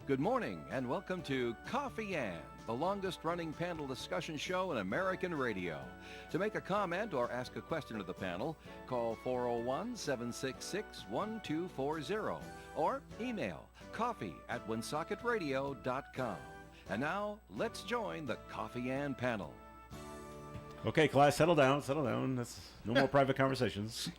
Good morning and welcome to Coffee Ann, the longest-running panel discussion show in American radio. To make a comment or ask a question of the panel, call 401-766-1240 or email coffee@woonsocket.radio.com. And now, let's join the Coffee Ann panel. Okay, class, settle down. That's no more private conversations.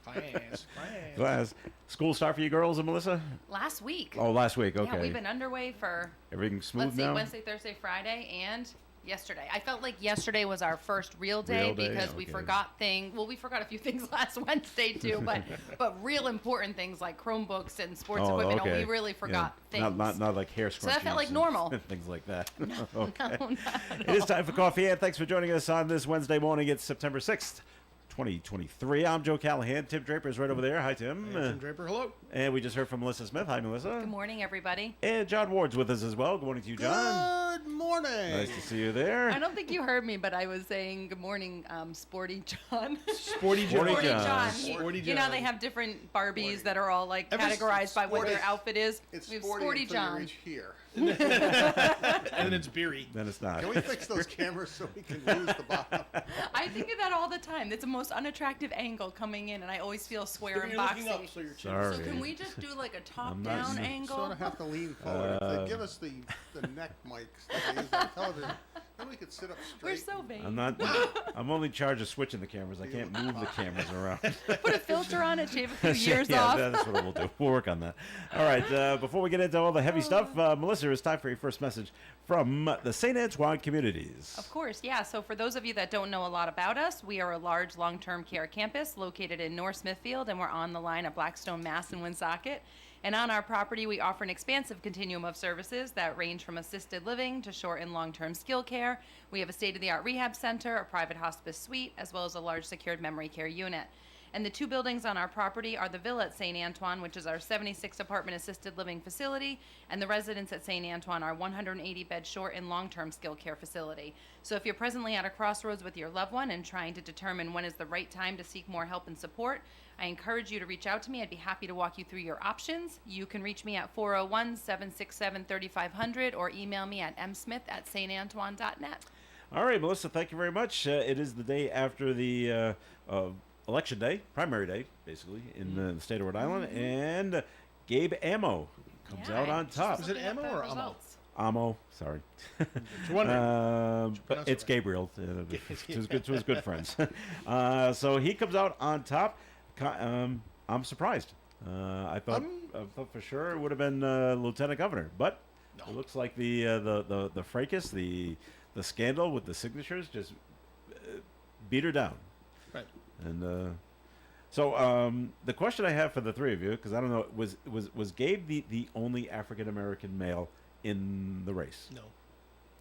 Class, school start for you girls and Melissa? Last week. Oh, last week, okay. Yeah, we've been underway for, everything smooth now? Wednesday, Thursday, Friday, and yesterday. I felt like yesterday was our first real day because we forgot we forgot a few things last Wednesday too, but real important things like Chromebooks and sports equipment, we really forgot things. Not like hair scrunchies. So that felt like normal. Things like that. No, okay. no, It is time for Coffee, and thanks for joining us on this Wednesday morning. It's September 6th. 2023. I'm Joe Callahan. Tim Draper is right over there. Hi, Tim. Hey, Tim Draper, hello. And we just heard from Melissa Smith. Hi, Melissa. Good morning, everybody. And John Ward's with us as well. Good morning to you, John. Good morning. Nice to see you there. I don't think you heard me, but I was saying good morning, Sporty John. Sporty John. Sporty John. Sporty You know, they have different Barbies that are all like categorized by what their outfit is. It's we have sporty until John. you reach here. And then it's beery. Then it's not. Can we fix those cameras so we can lose the bottom? I think of that all the time. It's the most unattractive angle coming in, and I always feel square and You're looking boxy. up, so your chin. Sorry. So can we just do like a I'm not- top-down you angle? Sort of have to lean forward. If they give us the neck mics that they use on television, then we could sit up We're straight. so vain. I'm only in charge of switching the cameras. I can't move the cameras around. Put a filter on it, shave a few years yeah, off. that's what we'll do. We'll work on that. All right, before we get into all the heavy stuff, Melissa, it's time for your first message from the St. Antoine Communities. Of course, yeah. So for those of you that don't know a lot about us, we are a large long-term care campus located in North Smithfield, and we're on the line of Blackstone, Mass. and Woonsocket. And on our property, we offer an expansive continuum of services that range from assisted living to short and long-term skill care. We have a state-of-the-art rehab center, a private hospice suite, as well as a large secured memory care unit. And the two buildings on our property are the Villa at St. Antoine, which is our 76-apartment assisted living facility, and the residence at St. Antoine, our 180-bed short and long-term skilled care facility. So if you're presently at a crossroads with your loved one and trying to determine when is the right time to seek more help and support, I encourage you to reach out to me. I'd be happy to walk you through your options. You can reach me at 401-767-3500 or email me at msmith@santantoine.net. All right, Melissa, thank you very much. It is the day after the election day, primary day, basically, in the state of Rhode Island, and Gabe Amo comes out on top. Is it Amo or Amo? Amo, sorry. But it's Gabriel. To his good friends. So he comes out on top. I'm surprised. I thought for sure it would have been Lieutenant Governor, but it looks like the fracas, the scandal with the signatures just beat her down. Right. And so the question I have for the three of you, because I don't know, was Gabe the only African American male in the race? No.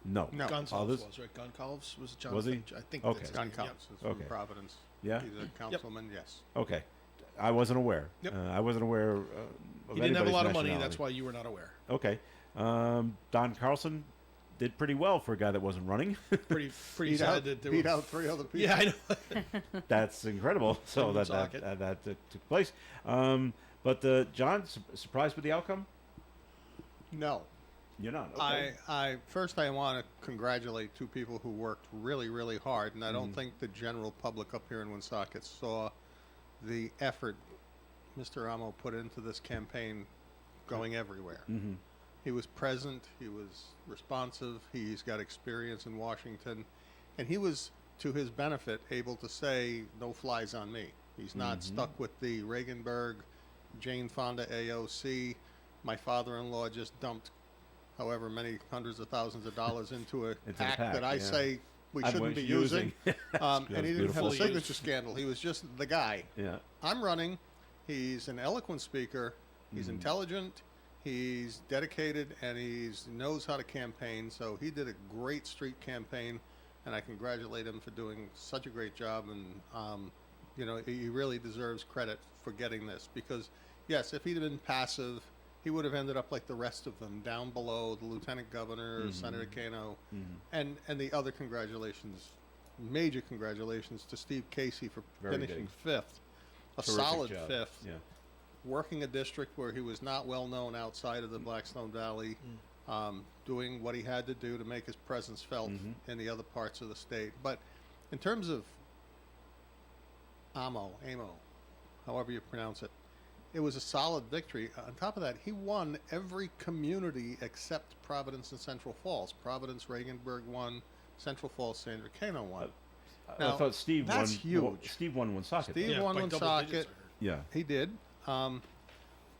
No. Gonsalves Others? was, right? Gonsalves was John. Was he? I think Okay. that's Gun his name, counts is from Okay. Providence. Yeah? He's a councilman, yes. Okay. I wasn't aware. Yep. I wasn't aware of He didn't have a lot of money. nationality. That's why you were not aware. Okay. Don Carlson did pretty well for a guy that wasn't running. Pretty Beat sad out, that there beat were. out three other people. Yeah, I know. That's incredible. So that took place. But John, surprised with the outcome? No. You're not. Okay. I first I want to congratulate two people who worked really, really hard, and I don't think the general public up here in Woonsocket saw the effort Mr. Amo put into this campaign going everywhere. Mm-hmm. He was present, he was responsive, he's got experience in Washington, and he was, to his benefit, able to say, no flies on me. He's not stuck with the Reaganberg, Jane Fonda AOC. My father-in-law just dumped however many hundreds of thousands of dollars into a PAC that I say we shouldn't be using. And he didn't have a beautiful. signature scandal. He was just the guy. Yeah. I'm running. He's an eloquent speaker. He's intelligent. He's dedicated, and he knows how to campaign. So he did a great street campaign, and I congratulate him for doing such a great job. And you know, he really deserves credit for getting this because, yes, if he'd have been passive, he would have ended up like the rest of them, down below the lieutenant governor, Senator Kano, and the other congratulations, major congratulations to Steve Casey for finishing fifth, a Terrific solid job. fifth. Yeah. Working a district where he was not well known outside of the Blackstone Valley, doing what he had to do to make his presence felt Mm-hmm. in the other parts of the state. But in terms of Amo, however you pronounce it, it was a solid victory. On top of that, he won every community except Providence and Central Falls. Providence, Regenburg won. Central Falls, Sandra Cano won. I Now, thought Steve that's won. huge. Steve won Woonsocket. though. Steve Yeah, won by double digits, Woonsocket. I heard. Yeah. He did.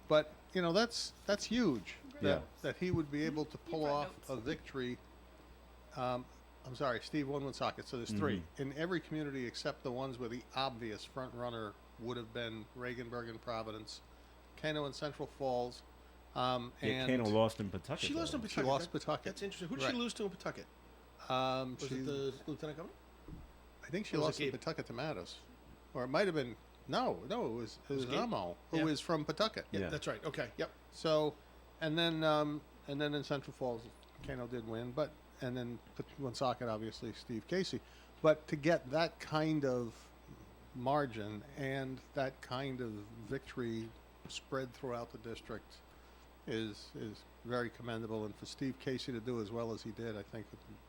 But you know that's huge. That, Yeah. that he would be able to pull brought off notes. a victory. I'm sorry, Steve won Woonsocket. So there's three in every community except the ones where the obvious front runner would have been Regenburg and Providence, Cano and Central Falls, Yeah, and Kano lost in Pawtucket. She lost though. in she Pawtucket. lost That- Pawtucket. That's interesting. Who did Right. she lose to in Pawtucket? Was she, it the lieutenant governor? I think she or was it lost in Gabe? Pawtucket to Mattos, or it might have been no, it was Gabe? Amo, who Yeah. is from Pawtucket. Yeah. That's right. Okay. Yep. So, and then in Central Falls, Kano did win, but and then Woonsocket, obviously Steve Casey, but to get that kind of margin and that kind of victory spread throughout the district is very commendable, and for Steve Casey to do as well as he did, I think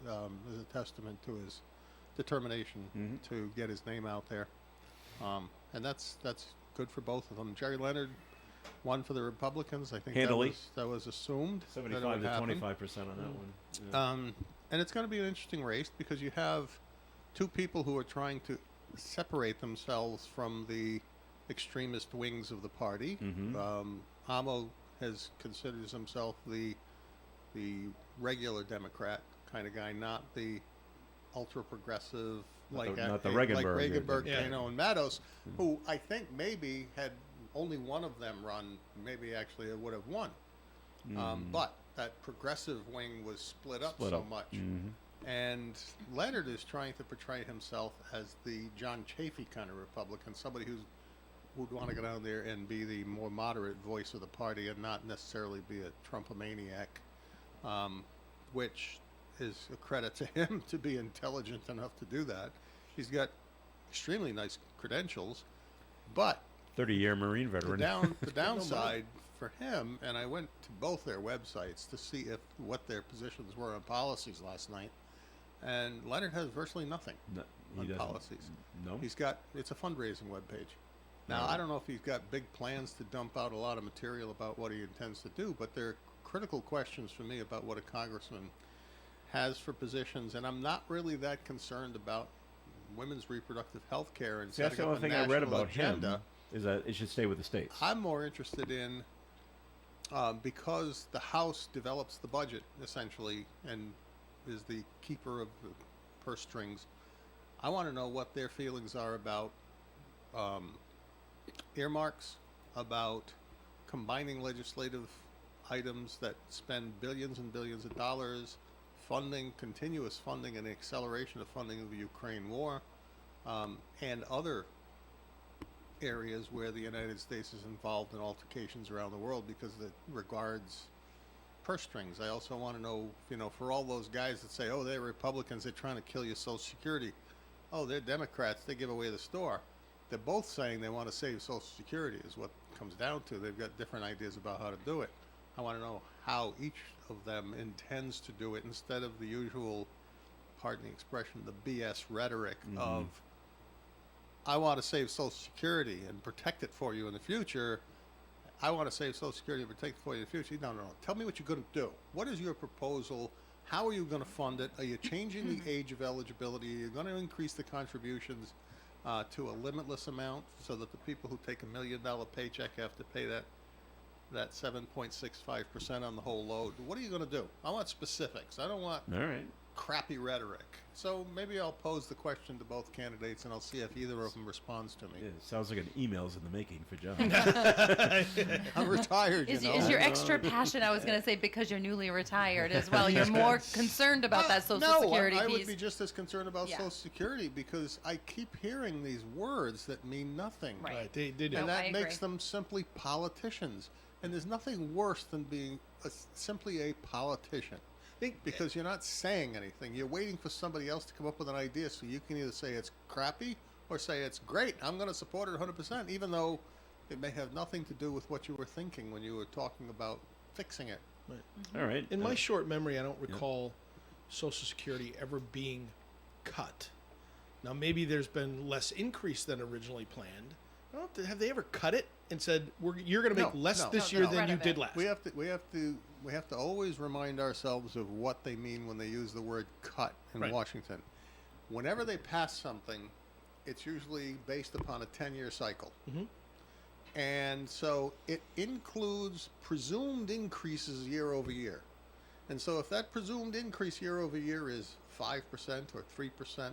is a testament to his determination to get his name out there, and that's good for both of them. Jerry Leonard won for the Republicans. I think Handily. that was assumed. that it 75 would to happen. 25% on that one. Yeah. And it's going to be an interesting race because you have two people who are trying to separate themselves from the extremist wings of the party. Amo has considers himself the regular Democrat kind of guy, not the ultra progressive Not the Regenberg. like Regenberg, Yeah. Kano, and Mattos, who I think maybe had only one of them run, maybe actually it would have won. But that progressive wing was split up Split so up. much. And Leonard is trying to portray himself as the John Chafee kind of Republican, somebody who'd want to go down there and be the more moderate voice of the party and not necessarily be a Trumpomaniac, which is a credit to him to be intelligent enough to do that. He's got extremely nice credentials, but 30-year Marine veteran. the downside for him, and I went to both their websites to see what their positions were on policies last night, and Leonard has virtually nothing No, he on doesn't. policies. No. It's a fundraising webpage. Now, I don't know if he's got big plans to dump out a lot of material about what he intends to do, but there are critical questions for me about what a congressman has for positions, and I'm not really that concerned about women's reproductive health care and See, that's the setting up only a thing I read national about agenda. him is that it should stay with the states. I'm more interested in because the House develops the budget essentially and is the keeper of the purse strings. I want to know what their feelings are about earmarks, about combining legislative items that spend billions and billions of dollars, funding, continuous funding, and acceleration of funding of the Ukraine war, and other areas where the United States is involved in altercations around the world because it regards purse strings. I also want to know, for all those guys that say, oh, they're Republicans, they're trying to kill your Social Security. Oh, they're Democrats, they give away the store. They're both saying they want to save Social Security is what it comes down to. They've got different ideas about how to do it. I want to know how each of them intends to do it instead of the usual, pardon the expression, the BS rhetoric of, I want to save Social Security and protect it for you in the future. I want to save Social Security and protect it for you in the future. No. Tell me what you're going to do. What is your proposal? How are you going to fund it? Are you changing the age of eligibility? Are you going to increase the contributions to a limitless amount so that the people who take $1 million paycheck have to pay that 7.65% on the whole load? What are you going to do? I want specifics. I don't want All right. crappy rhetoric. So maybe I'll pose the question to both candidates and I'll see if either of them responds to me. Yeah, it sounds like an email's in the making for John. I'm retired, Is you know. your extra passion, I was going to say, because you're newly retired as well? You're more concerned about that Social Security I piece. would be just as concerned about Yeah. Social Security because I keep hearing these words that mean nothing. Right. Right. They did. No, And I that makes agree. them simply politicians. And there's nothing worse than being simply a politician. Because you're not saying anything. You're waiting for somebody else to come up with an idea so you can either say it's crappy or say it's great. I'm going to support it 100%, even though it may have nothing to do with what you were thinking when you were talking about fixing it All right. In my short memory, I don't recall Social Security ever being cut. Now, maybe there's been less increase than originally planned. I don't have they ever cut it and said you're going to make less this year than you did last? We have to always remind ourselves of what they mean when they use the word cut in Washington. Whenever they pass something, it's usually based upon a 10-year cycle. And so it includes presumed increases year over year. And so if that presumed increase year over year is 5% or 3%,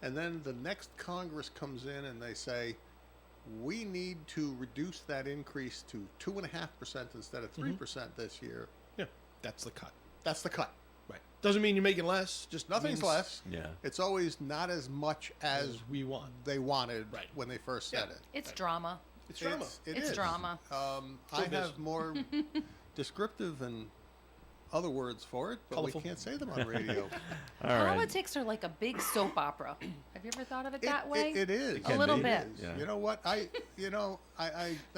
and then the next Congress comes in and they say, we need to reduce that increase to 2.5% instead of 3% this year. Yeah, that's the cut. That's the cut. Right. Doesn't mean you're making less. Just Nothing's means less. Yeah. It's always not as much as we want. they wanted when they first said it. It's drama. It's drama. It's is. drama. I have more descriptive and other words for it, but Colorful. we can't say them on radio. All right. Politics are like a big soap opera. Have you ever thought of it that way? It is. It can A little be. bit. Is. Yeah. You know what? I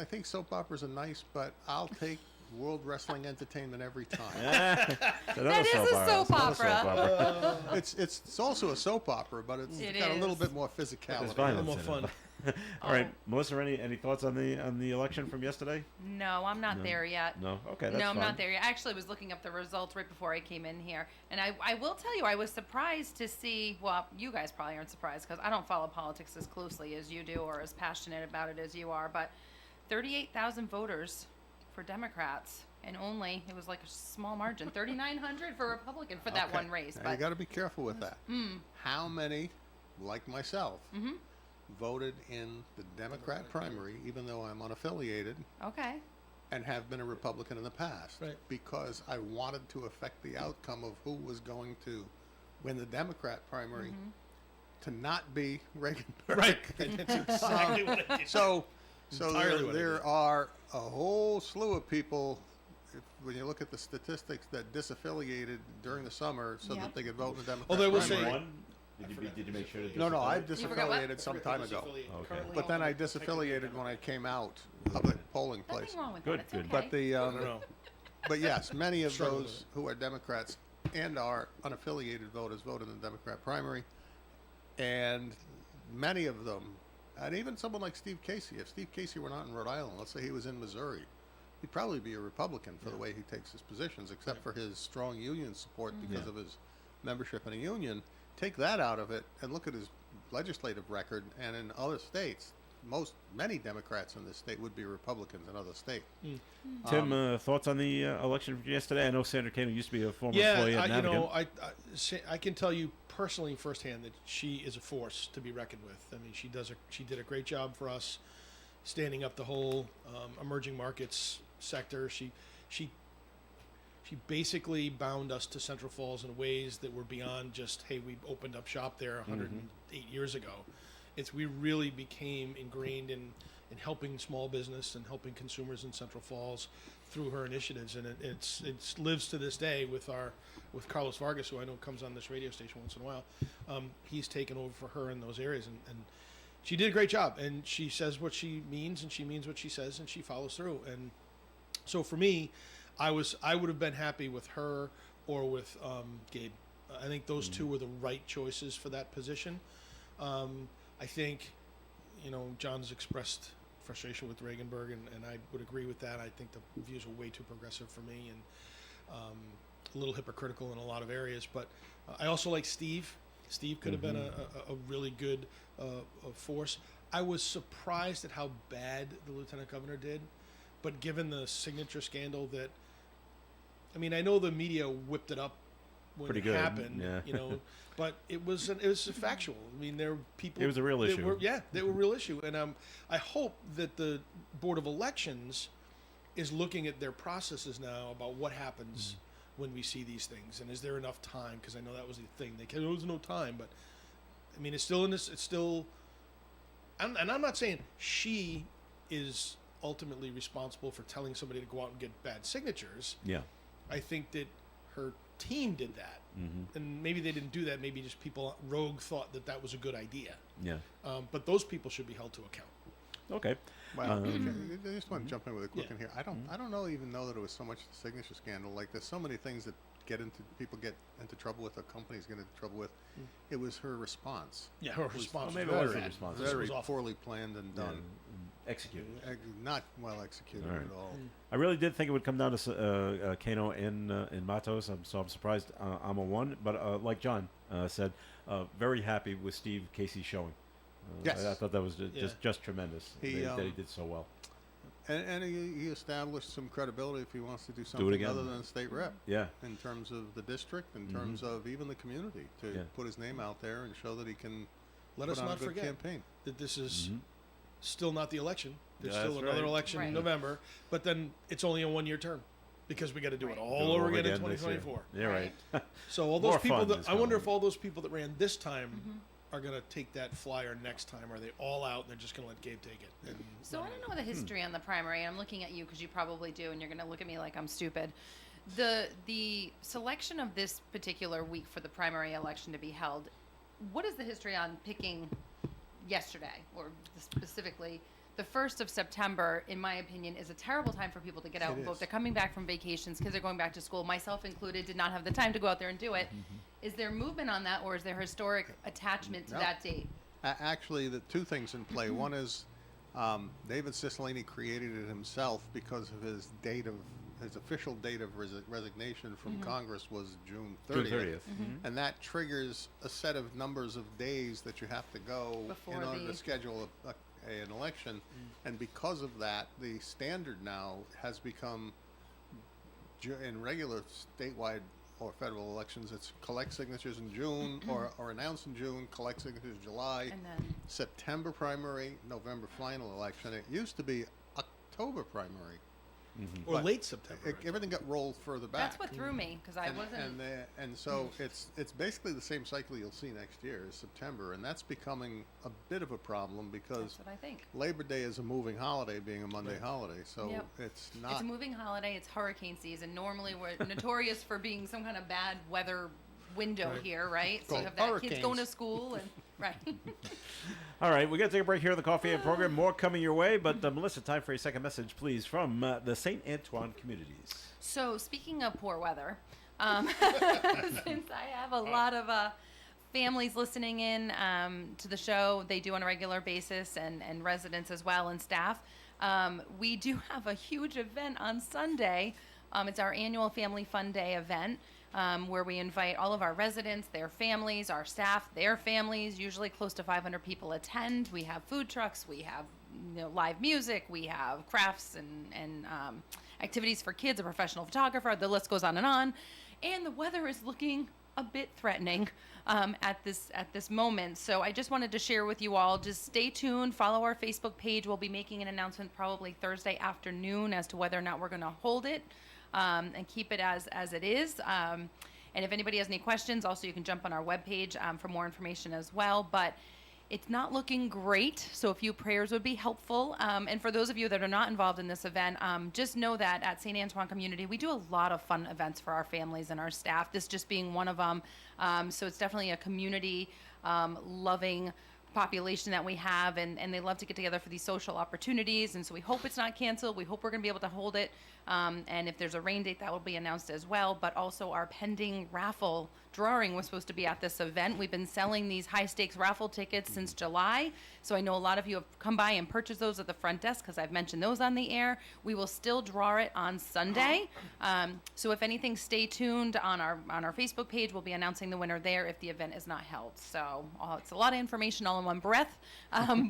think soap operas are nice, but I'll take World Wrestling Entertainment every time. That is a soap opera. It's also a soap opera, but it's It got a little is. bit more physicality. There's A little violence more in fun. it. All right, Melissa, any thoughts on the election from yesterday? No, I'm not there yet. No. Okay, that's No, I'm fine. not there yet. I actually was looking up the results right before I came in here. And I will tell you, I was surprised to see, well, you guys probably aren't surprised because I don't follow politics as closely as you do or as passionate about it as you are, but 38,000 voters for Democrats. And only, it was like a small margin, 3,900 for Republican for that Okay. one race. Now, you But got to be careful with that. How many, like myself, voted in the Democrat primary, even though I'm unaffiliated okay. and have been a Republican in the past? Right. Because I wanted to affect the outcome of who was going to win the Democrat primary to not be Reagan. Right. That's exactly what I did. So Entirely what I there did. are a whole slew of people, when you look at the statistics, that disaffiliated during the summer so Yep. that they could vote in the Democrat Although I will primary. say- One? Did you make sure to No, I disaffiliate? You forgot what? disaffiliated some time ago. Okay. But then I disaffiliated when I came out of the polling place. Nothing wrong with Good, that. It's good. okay. But the No. but yes, many of Struggle with those who are Democrats and are unaffiliated voters voted in the Democrat primary, and many of them, and even someone like Steve Casey. If Steve Casey were not in Rhode Island, let's say he was in Missouri, he'd probably be a Republican for the way he takes his positions, except for his strong union support because of his membership in a union. Take that out of it and look at his legislative record, and in other states, many Democrats in this state would be Republicans in other states. Tim, thoughts on the election from yesterday? I know Sandra Kane used to be a former employee at Navigant. I can tell you personally firsthand that she is a force to be reckoned with. I mean, she did a great job for us, standing up the whole emerging markets sector. She basically bound us to Central Falls in ways that were beyond just, hey, we opened up shop there 108 years ago. We really became ingrained in helping small business and helping consumers in Central Falls through her initiatives, and it lives to this day with Carlos Vargas, who I know comes on this radio station once in a while. He's taken over for her in those areas, and she did a great job. And she says what she means, and she means what she says, and she follows through. And so for me, I would have been happy with her or with Gabe. I think those two were the right choices for that position. I think, John's expressed frustration with Reaganburg, and I would agree with that. I think the views were way too progressive for me and a little hypocritical in a lot of areas. But I also like Steve. Steve could have been a really good force. I was surprised at how bad the lieutenant governor did, but given the signature scandal that, I know the media whipped it up when Pretty it good, happened, yeah. but it was factual. There were people. It was a real that issue. They were a real issue, and I hope that the Board of Elections is looking at their processes now about what happens when we see these things, and is there enough time? Because I know that was the thing. There's no time, but it's still in this. It's still, and I'm not saying she is ultimately responsible for telling somebody to go out and get bad signatures. Yeah. I think that her team did that, and maybe they didn't do that. Maybe just people rogue thought that was a good idea. Yeah. But those people should be held to account. Okay. Well, I just want to jump in with a quick one here. I don't even know that it was so much the signature scandal. Like, there's so many things that people get into trouble with, or companies get into trouble with. It was her response. Yeah, her response. maybe was it was very the response. This Very was awful. poorly planned and done. Executed. Not well executed All right. at all. I really did think it would come down to Kano in Matos. I'm surprised I'm a one, but like John said, very happy with Steve Casey's showing. Yes. I thought that was Yeah. just tremendous. That he did so well. And he established some credibility if he wants to do something again. other than a state rep. Yeah. In terms of the district, in terms of even the community, to Yeah. put his name out there and show that he can Let put us on not a good forget campaign. that this is still not the election. There's Yeah, still that's another right. election in Right. November, but then it's only a 1-year term because we got to do it Right. all Do it over again in this year. 2024. Yeah, right. So all More those people fun that is I wonder coming. if all those people that ran this time are going to take that flyer next time. Are they all out and they're just going to let Gabe take it? And So I don't know the history on the primary. I'm looking at you because you probably do, and you're going to look at me like I'm stupid. The selection of this particular week for the primary election to be held, what is the history on picking yesterday, or specifically the 1st of September, in my opinion, is a terrible time for people to get out It and vote. is. They're coming back from vacations, kids are going back to school, myself included, did not have the time to go out there and do it. Is there movement on that, or is there historic attachment to No. that date? Actually, the two things in play. One is David Cicilline created it himself because of his official date of resignation from Congress was June 30th. June 30th. And that triggers a set of numbers of days that you have to go Before in order the- to schedule an election. And because of that, the standard now has become, in regular statewide or federal elections, it's collect signatures in June or announce in June, collect signatures July, And then September primary, November final election. It used to be October primary. or But late September. Everything got rolled further back. that's what threw me, because I wasn't. And so it's basically the same cycle you'll see next year is September, and that's becoming a bit of a problem because That's what I think. Labor Day is a moving holiday, being a Monday holiday, so Yep. it's It's not. a moving holiday. It's hurricane season. Normally, we're notorious for being some kind of bad weather window here, right? So you Called have that kids going to hurricanes. school and right. All right, we got to take a break here on the Coffee and program. More coming your way, but Melissa, time for a second message, please, from the St. Antoine communities. So speaking of poor weather, since I have a lot of families listening in to the show, they do on a regular basis, and residents as well and staff. We do have a huge event on Sunday. It's our annual Family Fun Day event. Where we invite all of our residents, their families, our staff, their families. Usually close to 500 people attend. We have food trucks, we have live music, we have crafts and activities for kids, a professional photographer. The list goes on. And the weather is looking a bit threatening at this moment. So I just wanted to share with you all. Just stay tuned. Follow our Facebook page. We'll be making an announcement probably Thursday afternoon as to whether or not we're going to hold it. And keep it as it is. And if anybody has any questions, also you can jump on our webpage for more information as well. But it's not looking great, so a few prayers would be helpful. And for those of you that are not involved in this event, just know that at St. Antoine Community, we do a lot of fun events for our families and our staff, this just being one of them. So it's definitely a community loving population that we have, and they love to get together for these social opportunities, and so we hope it's not canceled. We hope we're going to be able to hold it, and if there's a rain date, that will be announced as well. But also our pending raffle drawing was supposed to be at this event. We've been selling these high stakes raffle tickets since July, so I know a lot of you have come by and purchased those at the front desk because I've mentioned those on the air. We will still draw it on Sunday, so if anything, stay tuned on our Facebook page. We'll be announcing the winner there if the event is not held. So it's a lot of information all in one breath,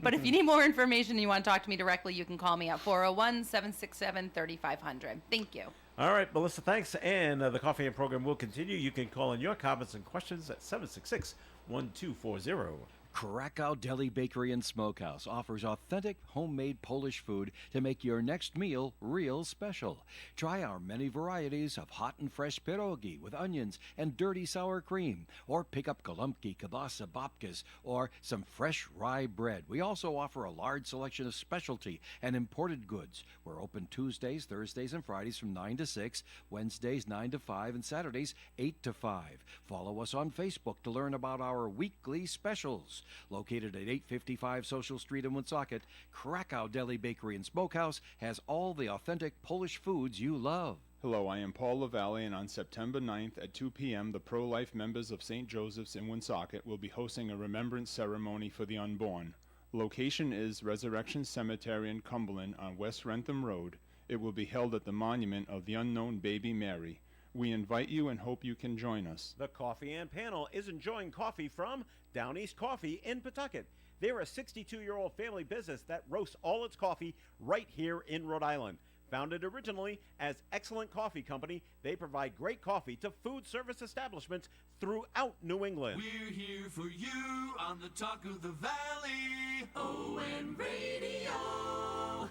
but if you need more information and you want to talk to me directly, you can call me at 401-767-3500. Thank you. All right, Melissa, thanks. And the Coffee and program will continue. You can call in your comments and questions at 766-1240. Krakow Deli Bakery and Smokehouse offers authentic homemade Polish food to make your next meal real special. Try our many varieties of hot and fresh pierogi with onions and dirty sour cream, or pick up golubki, kielbasa, babkas, or some fresh rye bread. We also offer a large selection of specialty and imported goods. We're open Tuesdays, Thursdays, and Fridays from 9 to 6, Wednesdays 9 to 5, and Saturdays 8 to 5. Follow us on Facebook to learn about our weekly specials. Located at 855 Social Street in Woonsocket, Krakow Deli Bakery and Smokehouse has all the authentic Polish foods you love. Hello, I am Paul LaValle, and on September 9th at 2 p.m., the pro-life members of St. Joseph's in Woonsocket will be hosting a remembrance ceremony for the unborn. Location is Resurrection Cemetery in Cumberland on West Rentham Road. It will be held at the monument of the unknown baby Mary. We invite you and hope you can join us. The Coffee and Panel is enjoying coffee from Down East Coffee in Pawtucket. They're a 62-year-old family business that roasts all its coffee right here in Rhode Island. Founded originally as Excellent Coffee Company, they provide great coffee to food service establishments throughout New England. We're here for you on the Talk of the Valley, ON Radio.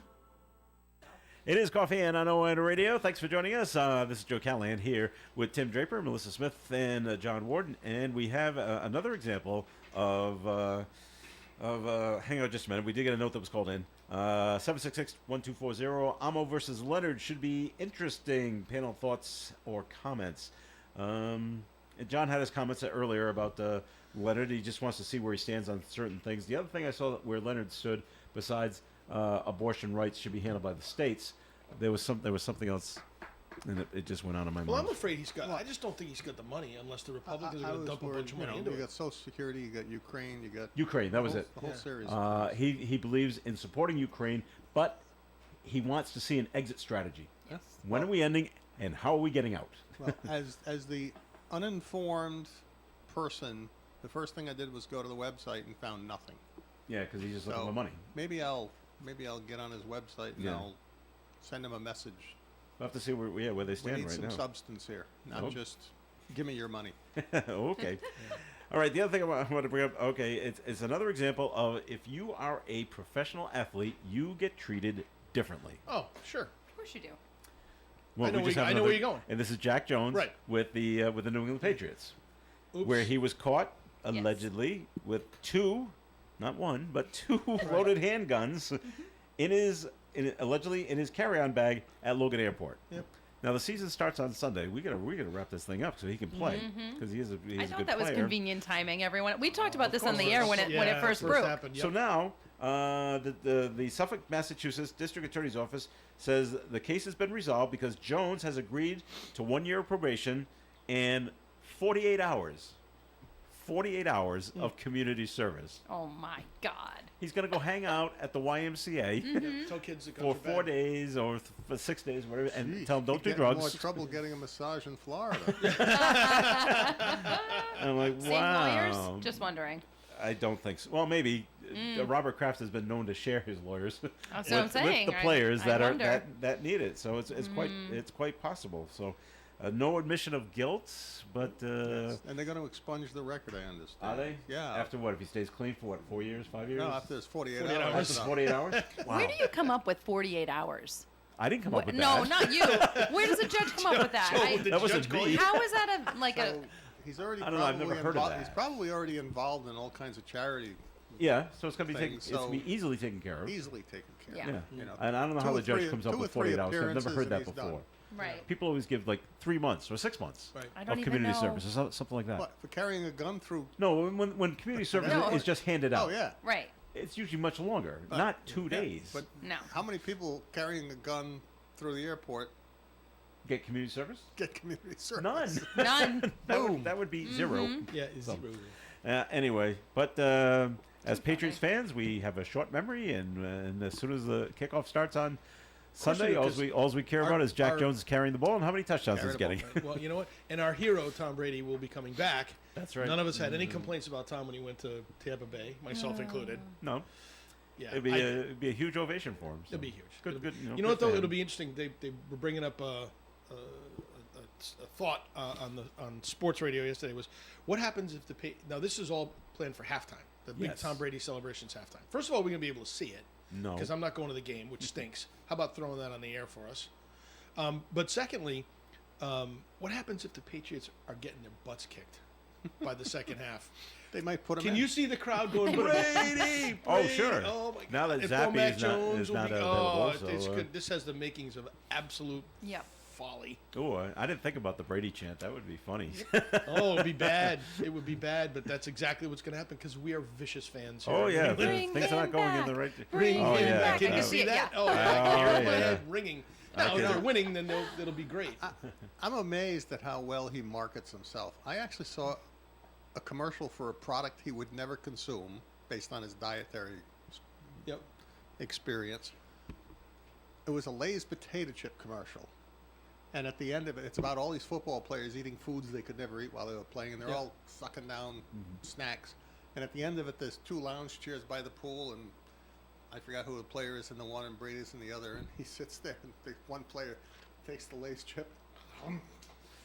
It is Coffee and on ON Radio. Thanks for joining us. This is Joe Callahan here with Tim Draper, Melissa Smith, and John Warden. And we have another example of hang on just a minute. We did get a note that was called in. 766-1240. Amo versus Leonard should be interesting. Panel thoughts or comments. And John had his comments earlier about Leonard. He just wants to see where he stands on certain things. The other thing I saw where Leonard stood, besides abortion rights should be handled by the states, there was something else, and it just went out of my Well, mind. I'm afraid he's got. I just don't think he's got the money unless the Republicans are going to was dump a worried, bunch of money you into You it. got Social Security, you got Ukraine, you got Ukraine, that was the it. whole series. He believes in supporting Ukraine, but he wants to see an exit strategy. Yes. When are we ending, and how are we getting out? Well, as the uninformed person, the first thing I did was go to the website and found nothing. Yeah, because he's just looking So for money. maybe I'll get on his website and Yeah. I'll send him a message. We'll have to see where they We stand need right some now. substance here, not Oh. just give me your money. Okay. All right. The other thing I want to bring up, okay, it's another example of if you are a professional athlete, you get treated differently. Oh, sure. Of course you do. Well, I know we just where have you- I know another- where you're going. And this is Jack Jones Right. with the New England Patriots, Oops. where he was caught allegedly with two, not one, but two loaded handguns allegedly in his carry-on bag at Logan Airport. Yep. Now the season starts on Sunday. We gotta wrap this thing up so he can play because he's a I good thought that was player. convenient timing, everyone. We talked about this on the course. air when it Yeah, first broke. happened. So Yep. now, the Suffolk, Massachusetts District Attorney's Office says the case has been resolved because Jones has agreed to 1 year of probation and 48 hours of community service. Oh my God. He's going to go hang out at the YMCA Tell kids to come for to 4 bed. days or for 6 days, whatever, and Gee, tell them don't do you'd get in more drugs. trouble getting a massage in Florida. And I'm like, Same wow. lawyers? Just wondering. I don't think so. Well, maybe Robert Kraft has been known to share his lawyers That's what I'm saying. with the I- players I that are wonder. that need it. So it's quite possible. So no admission of guilt, but And they're going to expunge the record, I understand. are they? Yeah. After what? If he stays clean for what? 4 years? 5 years? No, after there's 48 48 hours. hours. After no. 48 hours? Wow. Where do you come up with 48 hours? I didn't come up with No, that. not you. Where does a judge come up with that? Did That the wasn't judge call me. you? How is that So he's already I don't know, I've never heard of involved. that. He's probably already involved in all kinds of charity, Yeah, so it's gonna be Things, it's gonna be so- easily taken care of. easily taken care Yeah. of. Yeah. You know, And I don't know how two the or judge three- comes up two or with three 48 hours. I've never appearances heard that and he's before. done. Right. People always give like 3 months or 6 months Right. I of don't even community know. service or something like that. What, for carrying a gun through? No, when community service No. is just handed out. Oh, yeah. Right. It's usually much longer, not 2 Yeah, days. But No. how many people carrying a gun through the airport Get community service? get community service? None. None. that would be zero. Yeah, it's So- zero. Anyway, but as Patriots fans, we have a short memory, and as soon as the kickoff starts on Sunday, do, all 'cause we care our- about is Jack our- Jones is carrying the ball and how many touchdowns Carry he's the ball. getting. Well, you know what? And our hero, Tom Brady, will be coming back. That's right. None of us had any complaints about Tom when he went to Tampa Bay, myself included. No, Yeah, it'd be a huge ovation for him. So. It'd be huge. Good, good. You know good what for though? him. It'll be interesting. They were bringing up a thought on sports radio yesterday was what happens if now this is all planned for halftime. The big Yes. Tom Brady celebrations halftime. First of all, we're gonna be able to see it No. because I'm not going to the game, which stinks. How about throwing that on the air for us? But secondly, what happens if the Patriots are getting their butts kicked by the second half? They might put him Can in. you see the crowd going Brady? Oh, Brady! sure. Oh my God! Now that And Zappe Mac is not- Jones is will not be, available, oh, so, it's good. This has the makings of absolute Yep. folly. Oh, I didn't think about the Brady chant. That would be funny. Oh, it would be bad. It would be bad, but that's exactly what's going to happen because we are vicious fans here. Oh yeah, Bring things are not him going in back. the right. Bring oh him yeah. back. Can I you can see see it, that? yeah. Oh, I can hear it in my yeah. head ringing. Now, if can- they're winning, then it'll be great. I'm amazed at how well he markets himself. I actually saw a commercial for a product he would never consume based on his dietary Yep. experience. It was a Lay's potato chip commercial. And at the end of it, it's about all these football players eating foods they could never eat while they were playing, and they're Yeah. all sucking down snacks. And at the end of it, there's 2 lounge chairs by the pool, and I forgot who the player is in the one, and Brady's in the other. And he sits there, and the one player takes the Lay's chip,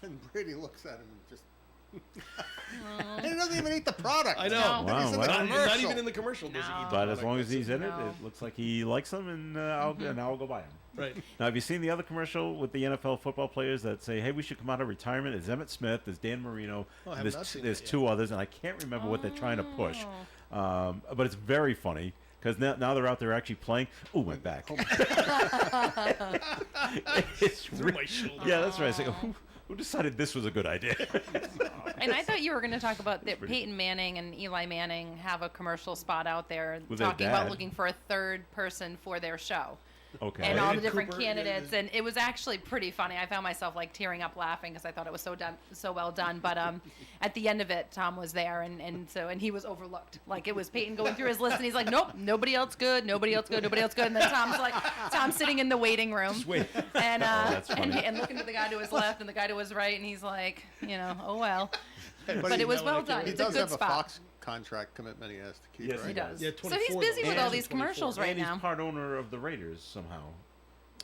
and Brady looks at him and just. And he doesn't even eat the product. I know. No. Wow, He's in the well. Not commercial. even in the commercial does he No. eat the But as product. long as he's in it, No. it looks like he likes them, and I'll go buy them. Right. Now, have you seen the other commercial with the NFL football players that say, "Hey, we should come out of retirement"? There's Emmett Smith, there's Dan Marino, Oh, I have and not seen there's that yet. 2 others, and I can't remember what they're trying to push. But it's very funny because now they're out there actually playing. Ooh, my back. It's Through my shoulder. yeah, that's right. It's like, who decided this was a good idea? And I thought you were going to talk about that Peyton Manning and Eli Manning have a commercial spot out there With their talking about dad. looking for a third person for their show. Okay. And all the David different Cooper, yeah, candidates, and it was actually pretty funny. I found myself like tearing up laughing because I thought it was so well done. But at the end of it, Tom was there, and he was overlooked. Like it was Peyton going through his list, and he's like, "Nope, nobody else good, nobody else good, nobody else good." And then Tom's sitting in the waiting room, and that's funny. and looking to the guy to his left and the guy to his right, and he's like, oh well. But he- it was that one I well can't done. wait. He It's a does good have spot. a Fox contract commitment he has to keep, Yes, right? he He does. Yeah, So he's 24 busy with though. all these 24. commercials right and he's now. part owner of the Raiders somehow.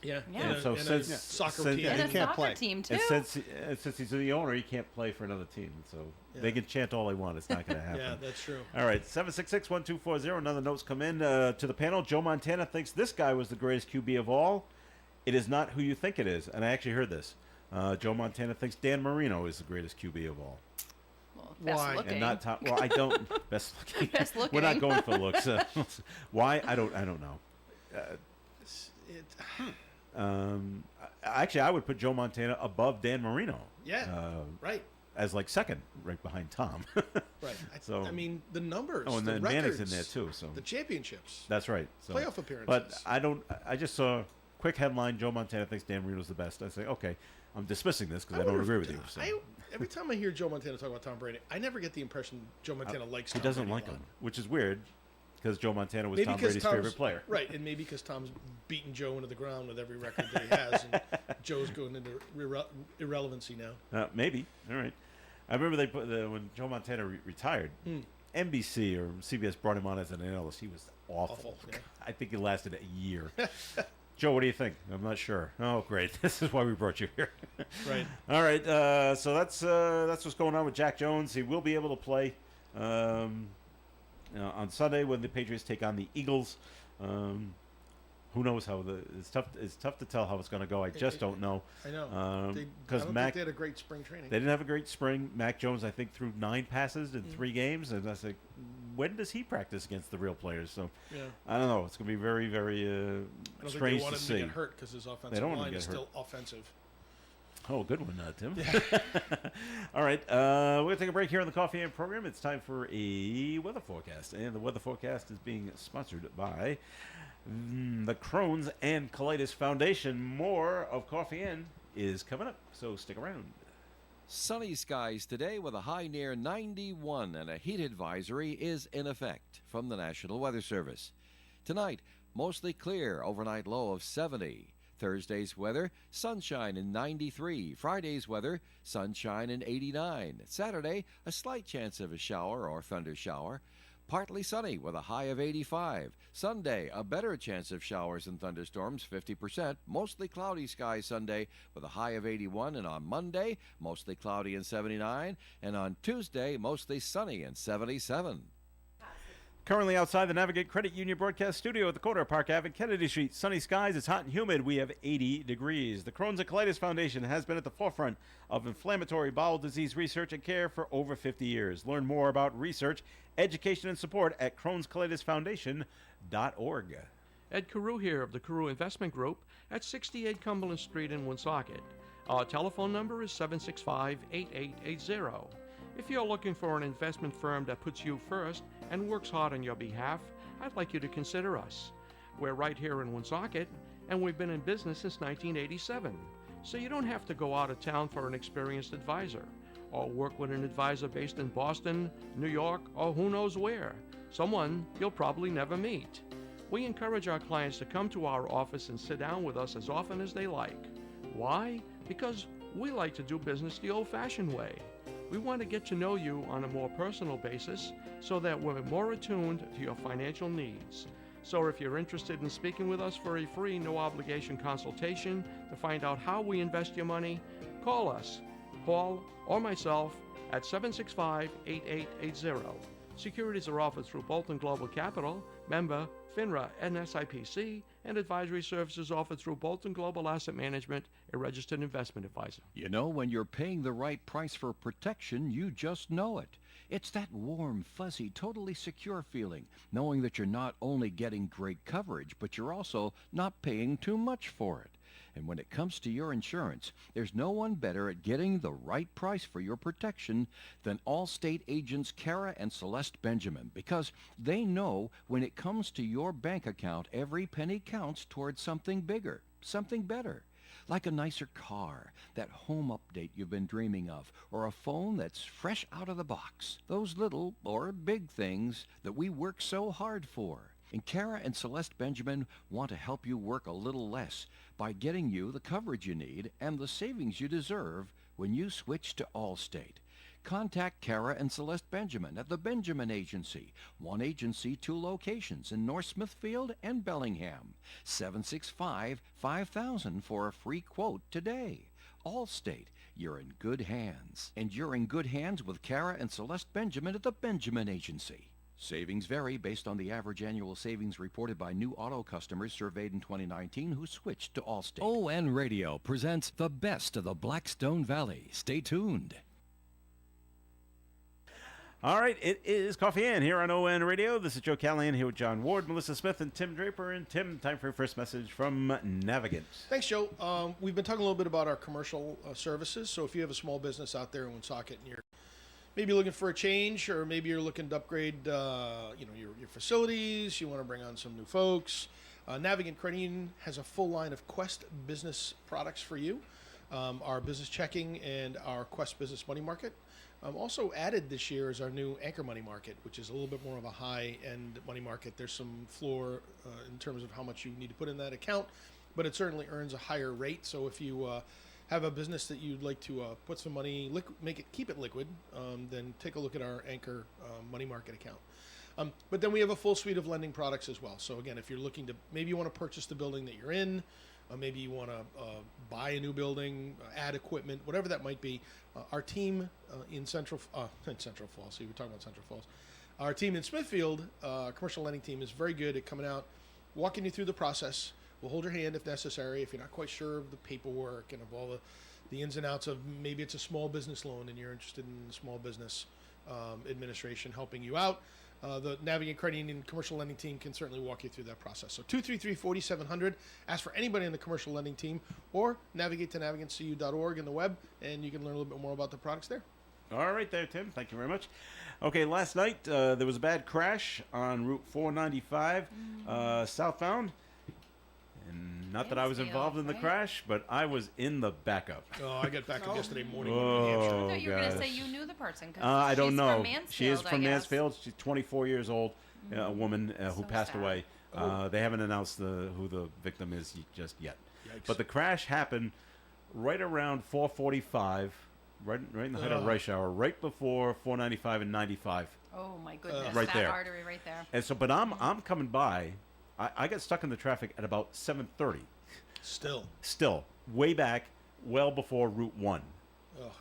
Yeah. Yeah. And a, So and a since- soccer since- team. And he a can't soccer play. team too. And since he's the owner, he can't play for another team. So they can chant all they want. It's not going to happen. Yeah, that's true. All right, 766-1240. Another note's come in to the panel. Joe Montana thinks this guy was the greatest QB of all. It is not who you think it is. And I actually heard this. Joe Montana thinks Dan Marino is the greatest QB of all. Well, best Why? looking. And not top. Well, I don't. Best looking. Best We're not looking. going for looks. Why? I don't know. Actually, I would put Joe Montana above Dan Marino. Yeah. Right. As like second, right behind Tom. Right. So- I mean, the numbers. Oh, and the then records, Manning's in there too. So The championships. that's right. So, Playoff appearances. But I just saw a quick headline: Joe Montana thinks Dan Marino's the best. I say, okay, I'm dismissing this because I don't would've- agree with you. So. Every time I hear Joe Montana talk about Tom Brady, I never get the impression Joe Montana likes he Tom doesn't Brady a like lot. him, which is weird because Joe Montana was Maybe Tom because Brady's Tom's favorite player. Right, and maybe because Tom's beating Joe into the ground with every record that he has, and Joe's going into irrelevancy now. Maybe. All right. I remember they put when Joe Montana retired. NBC or CBS brought him on as an analyst. He was awful. Awful, yeah. I think he lasted a year. Joe, what do you think? I'm not sure. Oh, great. This is why we brought you here. Right. All right. So that's what's going on with Jack Jones. He will be able to play on Sunday when the Patriots take on the Eagles. Who knows how it's tough. It's tough to tell how it's going to go. I just don't know. I know. I Because don't Mac, think they had a great spring training. they didn't have a great spring. Mac Jones, I think, threw 9 passes in 3 games, and I was like, when does he practice against the real players? So Yeah. I don't know. It's going to be very, very I don't think strange they want to him see. to get hurt because his offensive don't want him line to is get still offensive. Oh, good one, Tim. All right, we're going to take a break here on the Coffee and program. It's time for a weather forecast. And the weather forecast is being sponsored by the Crohn's and Colitis Foundation. More of Coffee In is coming up, so stick around. Sunny skies today with a high near 91 and a heat advisory is in effect from the National Weather Service. Tonight, mostly clear, overnight low of 70. Thursday's weather, sunshine in 93. Friday's weather, sunshine in 89. Saturday, a slight chance of a shower or thunder shower. Partly sunny with a high of 85. Sunday, a better chance of showers and thunderstorms, 50%. Mostly cloudy skies Sunday with a high of 81. And on Monday, mostly cloudy and 79. And on Tuesday, mostly sunny and 77. Currently outside the Navigate Credit Union broadcast studio at the corner of Park Ave and Kennedy Street. Sunny skies, it's hot and humid. We have 80 degrees. The Crohn's and Colitis Foundation has been at the forefront of inflammatory bowel disease research and care for over 50 years. Learn more about research, education, and support at Crohn'sColitisFoundation.org. Ed Carew here of the Carew Investment Group at 68 Cumberland Street in Woonsocket. Our telephone number is 765-8880. If you're looking for an investment firm that puts you first and works hard on your behalf, I'd like you to consider us. We're right here in Woonsocket, and we've been in business since 1987. So you don't have to go out of town for an experienced advisor, or work with an advisor based in Boston, New York, or who knows where. Someone you'll probably never meet. We encourage our clients to come to our office and sit down with us as often as they like. Why? Because we like to do business the old-fashioned way. We want to get to know you on a more personal basis so that we're more attuned to your financial needs. So if you're interested in speaking with us for a free, no-obligation consultation to find out how we invest your money, call us, Paul or myself, at 765-8880. Securities are offered through Bolton Global Capital, member FINRA and SIPC, and advisory services offered through Bolton Global Asset Management, a registered investment advisor. You know, when you're paying the right price for protection, you just know it. It's that warm, fuzzy, totally secure feeling, knowing that you're not only getting great coverage, but you're also not paying too much for it. And when it comes to your insurance, there's no one better at getting the right price for your protection than Allstate agents Kara and Celeste Benjamin, because they know when it comes to your bank account, every penny counts towards something bigger, something better. Like a nicer car, that home update you've been dreaming of, or a phone that's fresh out of the box. Those little or big things that we work so hard for. And Kara and Celeste Benjamin want to help you work a little less by getting you the coverage you need and the savings you deserve when you switch to Allstate. Contact Kara and Celeste Benjamin at the Benjamin Agency. One agency, 2 locations in North Smithfield and Bellingham. 765-5000 for a free quote today. Allstate, you're in good hands. And you're in good hands with Kara and Celeste Benjamin at the Benjamin Agency. Savings vary based on the average annual savings reported by new auto customers surveyed in 2019 who switched to Allstate. ON Radio presents the best of the Blackstone Valley. Stay tuned. All right, it is Coffee In here on ON Radio. This is Joe Callahan here with John Ward, Melissa Smith, and Tim Draper. And Tim, time for your first message from Navigant. Thanks, Joe. We've been talking a little bit about our commercial services. So if you have a small business out there in Woonsocket and you're maybe looking for a change, or maybe you're looking to upgrade, your facilities. You want to bring on some new folks. Navigant Credit has a full line of Quest business products for you. Our business checking and our Quest Business Money Market. Also added this year is our new Anchor Money Market, which is a little bit more of a high-end money market. There's some floor in terms of how much you need to put in that account, but it certainly earns a higher rate. So if you have a business that you'd like to put some money, keep it liquid, then take a look at our Anchor Money Market account. But then we have a full suite of lending products as well. So again, if you're looking to, maybe you want to purchase the building that you're in, maybe you want to buy a new building, add equipment, whatever that might be. Our team in Central Falls, so you were talking about Central Falls. Our team in Smithfield, commercial lending team, is very good at coming out, walking you through the process. We'll hold your hand if necessary, if you're not quite sure of the paperwork and of all the ins and outs of, maybe it's a small business loan and you're interested in small business administration helping you out. The Navigant Credit Union commercial lending team can certainly walk you through that process. So 233-4700, ask for anybody in the commercial lending team, or navigate to navigantcu.org in the web, and you can learn a little bit more about the products there. All right there, Tim. Thank you very much. Okay, last night there was a bad crash on Route 495 southbound. And not that I was involved in the crash, but I was in the backup. Oh, I got back up yesterday morning in Oh, New Hampshire. I thought you were going to say gosh. you knew the person. 'Cause I don't she's know. From Mansfield, She is from I guess. Mansfield. She's 24 years old, a woman who So passed sad. away. They haven't announced who the victim is just yet. Yikes. But the crash happened right around 4:45, right in the height of rush hour, right before 495 and 95. Oh my goodness, Right that there. artery right there. And so, but I'm coming by. I got stuck in the traffic at about 7:30. Still, way back, well before Route 1.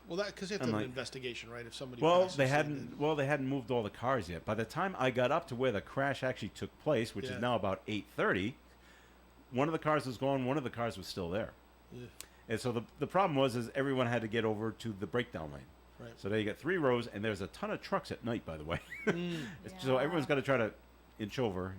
Well, that because they have to I'm have an like- investigation, right? If somebody Well, passes, they hadn't moved all the cars yet. By the time I got up to where the crash actually took place, which Yeah. is now about 8:30, one of the cars was gone. One of the cars was still there. Yeah. And so the problem was everyone had to get over to the breakdown lane. Right. So there you got 3 rows, and there's a ton of trucks at night, by the way. So Yeah. everyone's got to try to inch over,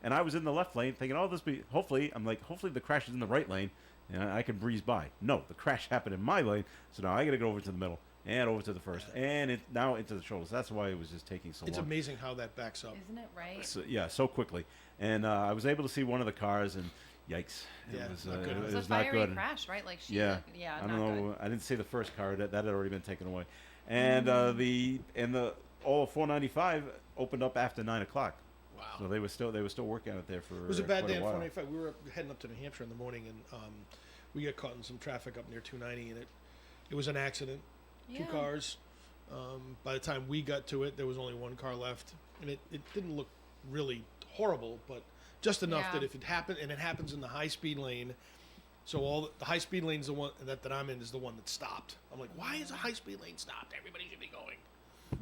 and I was in the left lane thinking, oh, hopefully the crash is in the right lane, and I can breeze by. No, the crash happened in my lane, so now I got to go over to the middle and over to the first, and now into the shoulders. That's why it was just taking so It's long. amazing how that backs up. Isn't it right? So, yeah, so quickly, and I was able to see one of the cars, and yikes, Yeah, it was not good. it It was was a not fiery good. crash, right? Like she, Yeah, yeah, I not don't know. good. I didn't see the first car that had already been taken away, and the all of 495 opened up after 9 o'clock. Wow. So they were still working on it there for. It was a bad quite day a on while. 495. We were heading up to New Hampshire in the morning, and we got caught in some traffic up near 290, and it was an accident. Yeah. 2 cars. By the time we got to it, there was only 1 car left, and it didn't look really horrible, but just enough Yeah. that if it happened, and it happens in the high speed lane, so all the high speed lane's the one that I'm in is the one that stopped. I'm like, why is a high speed lane stopped? Everybody should be going.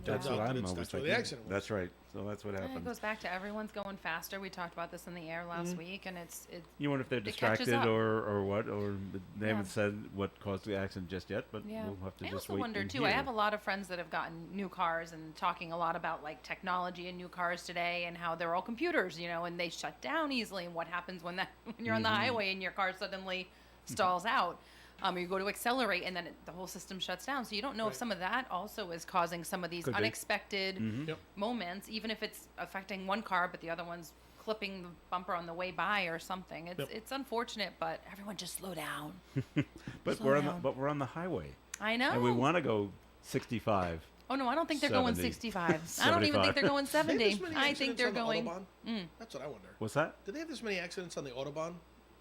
That's Turns what out that I'm it's- always that's where thinking. the accident was. That's right. So that's what And it happened. goes back to everyone's going faster. We talked about this in the air last week, and it's You wonder if they're it catches distracted up. or what, or they Yeah. haven't said what caused the accident just yet, but yeah. we'll have to I just also wait wonder and too. I hear. have a lot of friends that have gotten new cars and talking a lot about like technology in new cars today and how they're all computers, and they shut down easily. And what happens when when you're on the Mm-hmm. highway and your car suddenly stalls out? Or you go to accelerate and then the whole system shuts down. So you don't know if Right. some of that also is causing some of these Could be. unexpected Yep. moments, even if it's affecting one car, but the other one's clipping the bumper on the way by or something. Yep. It's unfortunate, but everyone just slow down. But slow we're down. we're on the highway, I know. and we want to go 65. Oh no, I don't think they're going 70. 65. I don't even 75. think they're going Do they have 70. this many I think accidents they're on the going. Autobahn? That's what I wonder. What's that? Do they have this many accidents on the Autobahn?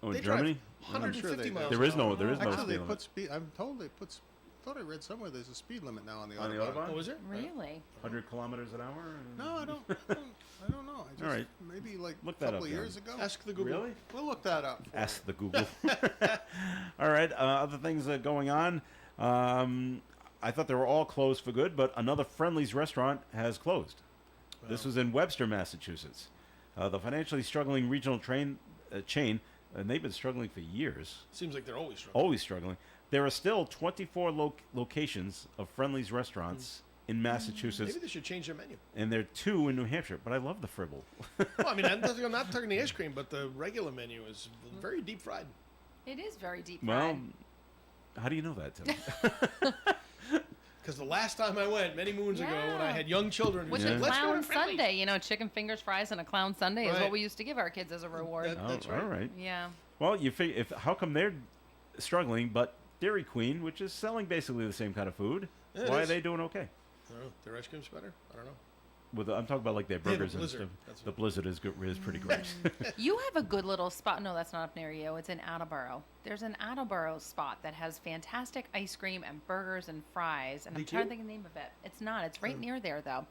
Oh, They in drive Germany? 150 they do. miles. There an is no hour. there is no Actually, speed they limit. put speed. I'm told they put. Thought I read somewhere there's a speed limit now on the On the Autobahn. Autobahn? Oh, is it? Really? 100 kilometers an hour? No, I don't. I don't know. I just, All right. Maybe like Look a that couple up, of years John. ago. Ask the Google. Really? We'll look that up. for Ask you. the Google. All right. Other things going on. I thought they were all closed for good, but another Friendly's restaurant has closed. This was in Webster, Massachusetts. The financially struggling regional chain, and they've been struggling for years, Seems like they're always struggling. always struggling. There are still 24 locations of Friendly's restaurants in Massachusetts, Maybe they should change their menu. and there are 2 in New Hampshire. But I love the Fribble. Well, I mean, I'm not talking the ice cream, but the regular menu is very deep fried. It is very deep Well, fried. how do you know that, Tim? Because the last time I went, many moons ago, when I Yeah. had young children, who Which said, is "Let's go Clown to Friendly's." Sunday. Chicken fingers, fries, and a Clown Sunday is Right. what we used to give our kids as a reward. That- That's Oh, right. all right. Yeah. Well, you figure how come they're struggling, but Dairy Queen, which is selling basically the same kind of food, Yeah, it why are is. they doing okay? I don't know. Their ice cream's better. I don't know. I'm talking about like their Yeah, the burgers and Blizzard. stuff. That's The what- Blizzard is good, is pretty great. You have a good little spot. No, that's not up near you. It's in Attleboro. There's an Attleboro spot that has fantastic ice cream and burgers and fries. And I'm DQ? trying to think of the name of it. It's not. It's right near there, though.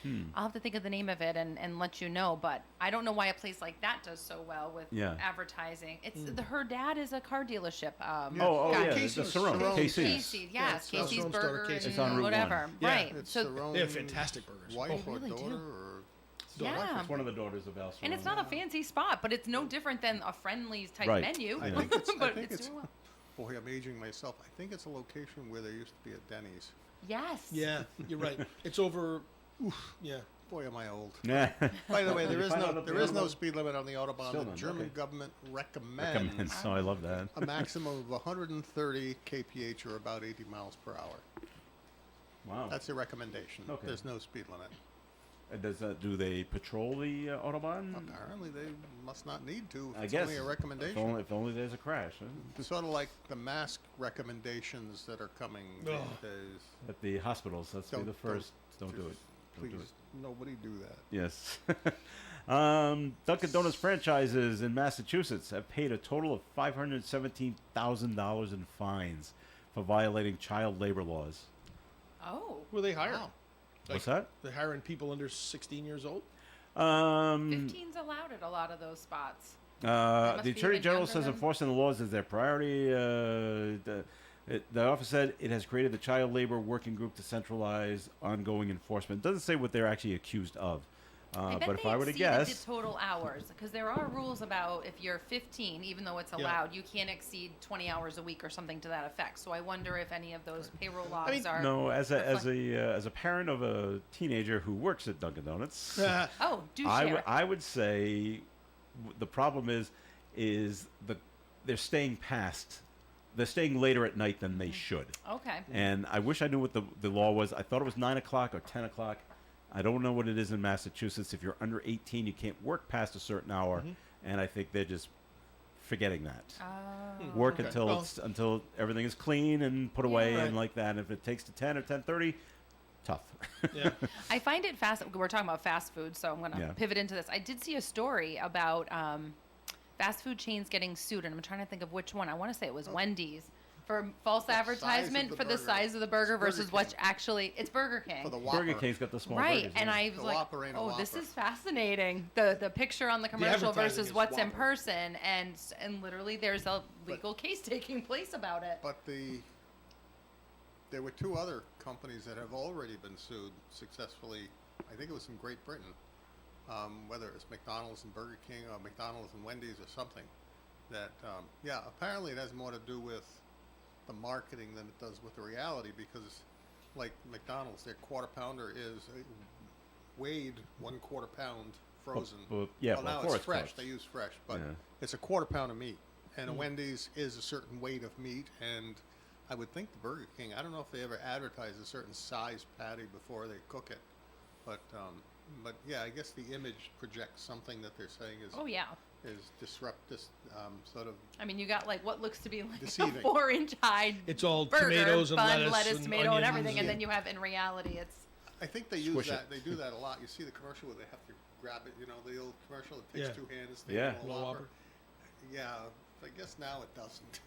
Hmm. I'll have to think of the name of it and let you know. But I don't know why a place like that does so well with Yeah. advertising. It's her dad is a car dealership. Oh, guy. yeah, the Casey's. Cerrone. Cerrone. Casey's. Casey's, yes, Yeah, it's Casey's Cerrone store, Burger Casey's. It's on and Route whatever. 1. Yeah, Right. It's So their own They have fantastic burgers. wife Oh, or really do. daughter or yeah. It's one of the daughters of Al And it's Cerrone. not a fancy spot, but it's no different than a Friendly's type Right. menu. I think it's. I but think it's it's. doing well. Boy, I'm aging myself. I think it's a location where there used to be a Denny's. Yes. Yeah, you're right. It's over. Yeah. Boy, am I old. Yeah. By the way, Did there you is find out no about the there is no Autobahn? speed limit on the Autobahn. Still The none, German okay. government recommends Recommends. So I love that. a maximum of 130 kph or about 80 miles per hour. Wow. That's the recommendation. Okay. There's no speed limit. And do they patrol the Autobahn? Apparently, they must not need to. If I it's guess. only a recommendation. If only there's a crash. Huh? It's sort of like the mask recommendations that are coming these Ugh. days. At the hospitals, let's be Don't- the first. Don't do it. Don't Please, do it. nobody do that. Yes. Dunkin' Donuts franchises in Massachusetts have paid a total of $517,000 in fines for violating child labor laws. Oh. Who are they hiring? Wow. What's that? They're hiring people under 16 years old. 15's allowed at a lot of those spots. must The be Attorney even General younger says than- enforcing the laws is their priority. The office said it has created the Child Labor Working Group to centralize ongoing enforcement. It doesn't say what they're actually accused of. I bet but if they I were to exceeded guess, the total hours, because there are rules about if you're 15, even though it's allowed, you can't exceed 20 hours a week or something to that effect. So I wonder if any of those payroll logs are. no, as a parent of a teenager who works at Dunkin' Donuts, Oh, do share. I would say the problem is they're staying past. They're staying later at night than they should. Okay. And I wish I knew what the law was. I thought it was 9 o'clock or 10 o'clock. I don't know what it is in Massachusetts. If you're under 18, you can't work past a certain hour. And I think they're just forgetting that. Work Okay. until Well- until everything is clean and put away Right. and like that. And if it takes to 10 or 10:30, tough. Yeah. I find it fast. We're talking about fast food, so I'm going to Yeah. pivot into this. I did see a story about fast food chains getting sued, and I'm trying to think of which one. I want to say it was Wendy's for false size of advertisement the for the burger. size of the burger It's Burger versus what King. actually it's Burger King. For the Whopper. Burger King's got the small Right, burgers. and yeah. I was The like, Whopper ain't a "Oh, this Whopper." is fascinating." The picture on the commercial advertising versus is what's in Whopper. person, and literally there's a legal case taking place about it. But there were 2 other companies that have already been sued successfully. I think it was in Great Britain, whether it's McDonald's and Burger King or McDonald's and Wendy's or something. That apparently it has more to do with the marketing than it does with the reality, because like McDonald's, their quarter pounder is weighed 1/4 pound frozen. yeah, well, well, now before it's it's fresh. cooked. They use fresh, but Yeah. it's a quarter pound of meat. And a Wendy's is a certain weight of meat, and I would think the Burger King, I don't know if they ever advertise a certain size patty before they cook it, but yeah, I guess the image projects something that they're saying is Oh yeah. sort of. I mean, you got like what looks to be like Deceiving. a 4-inch high It's all burger, tomatoes and bun, lettuce and tomato, and onions everything, and and- then you have in reality it's I think they use Squish that. it. They do that a lot. You see the commercial where they have to grab it. You know, the old commercial. It takes Yeah. 2 hands. To Yeah. take a Little Whopper. Whopper. Yeah, I guess now it doesn't.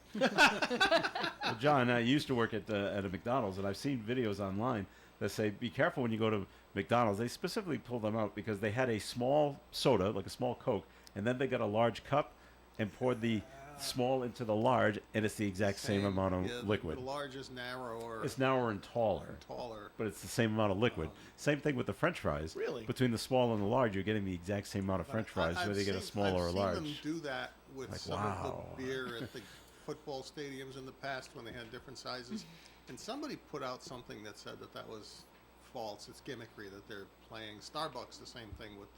Well, John, I used to work at a McDonald's, and I've seen videos online that say, be careful when you go to McDonald's. They specifically pull them out because they had a small soda, like a small Coke, and then they got a large cup and poured the small into the large, and it's the exact same amount of Yeah, liquid. The large is narrower. It's narrower and taller, taller. but it's the same amount of liquid. Same thing with the French fries. Really? Between the small and the large, you're getting the exact same amount of French fries, I've whether you get a seen- small or a I've large. seen them do that with Like, some wow. of the beer at the football stadiums in the past when they had different sizes. And somebody put out something that said that was false. It's gimmickry that they're playing. Starbucks, the same thing with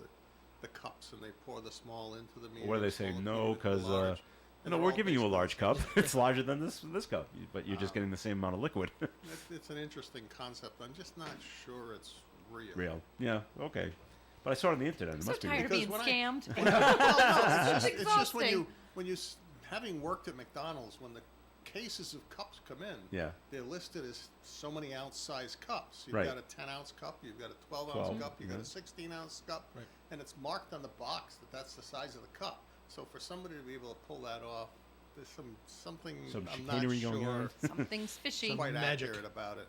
the cups, and they pour the small into the medium. What do they say? small No, into the because large, and no, they're we're all giving you a basically large the same cup. It's larger than this cup, but you're just getting the same amount of liquid. It's an interesting concept. I'm just not sure it's real. Real. Yeah. Okay. But I saw it on the internet. It I'm so must be tired of real. being Because scammed. Well, no, it's just exhausting. when you having worked at McDonald's, when the cases of cups come in, Yeah. they're listed as so many ounce size cups. You've Right. got a 10-ounce cup, you've got a 12-ounce 12, cup, you've got yeah. a 16-ounce cup, Right. and it's marked on the box that that's the size of the cup. So for somebody to be able to pull that off, there's something Some I'm not chicanery sure going on. Something's fishy. quite Magic. accurate about it.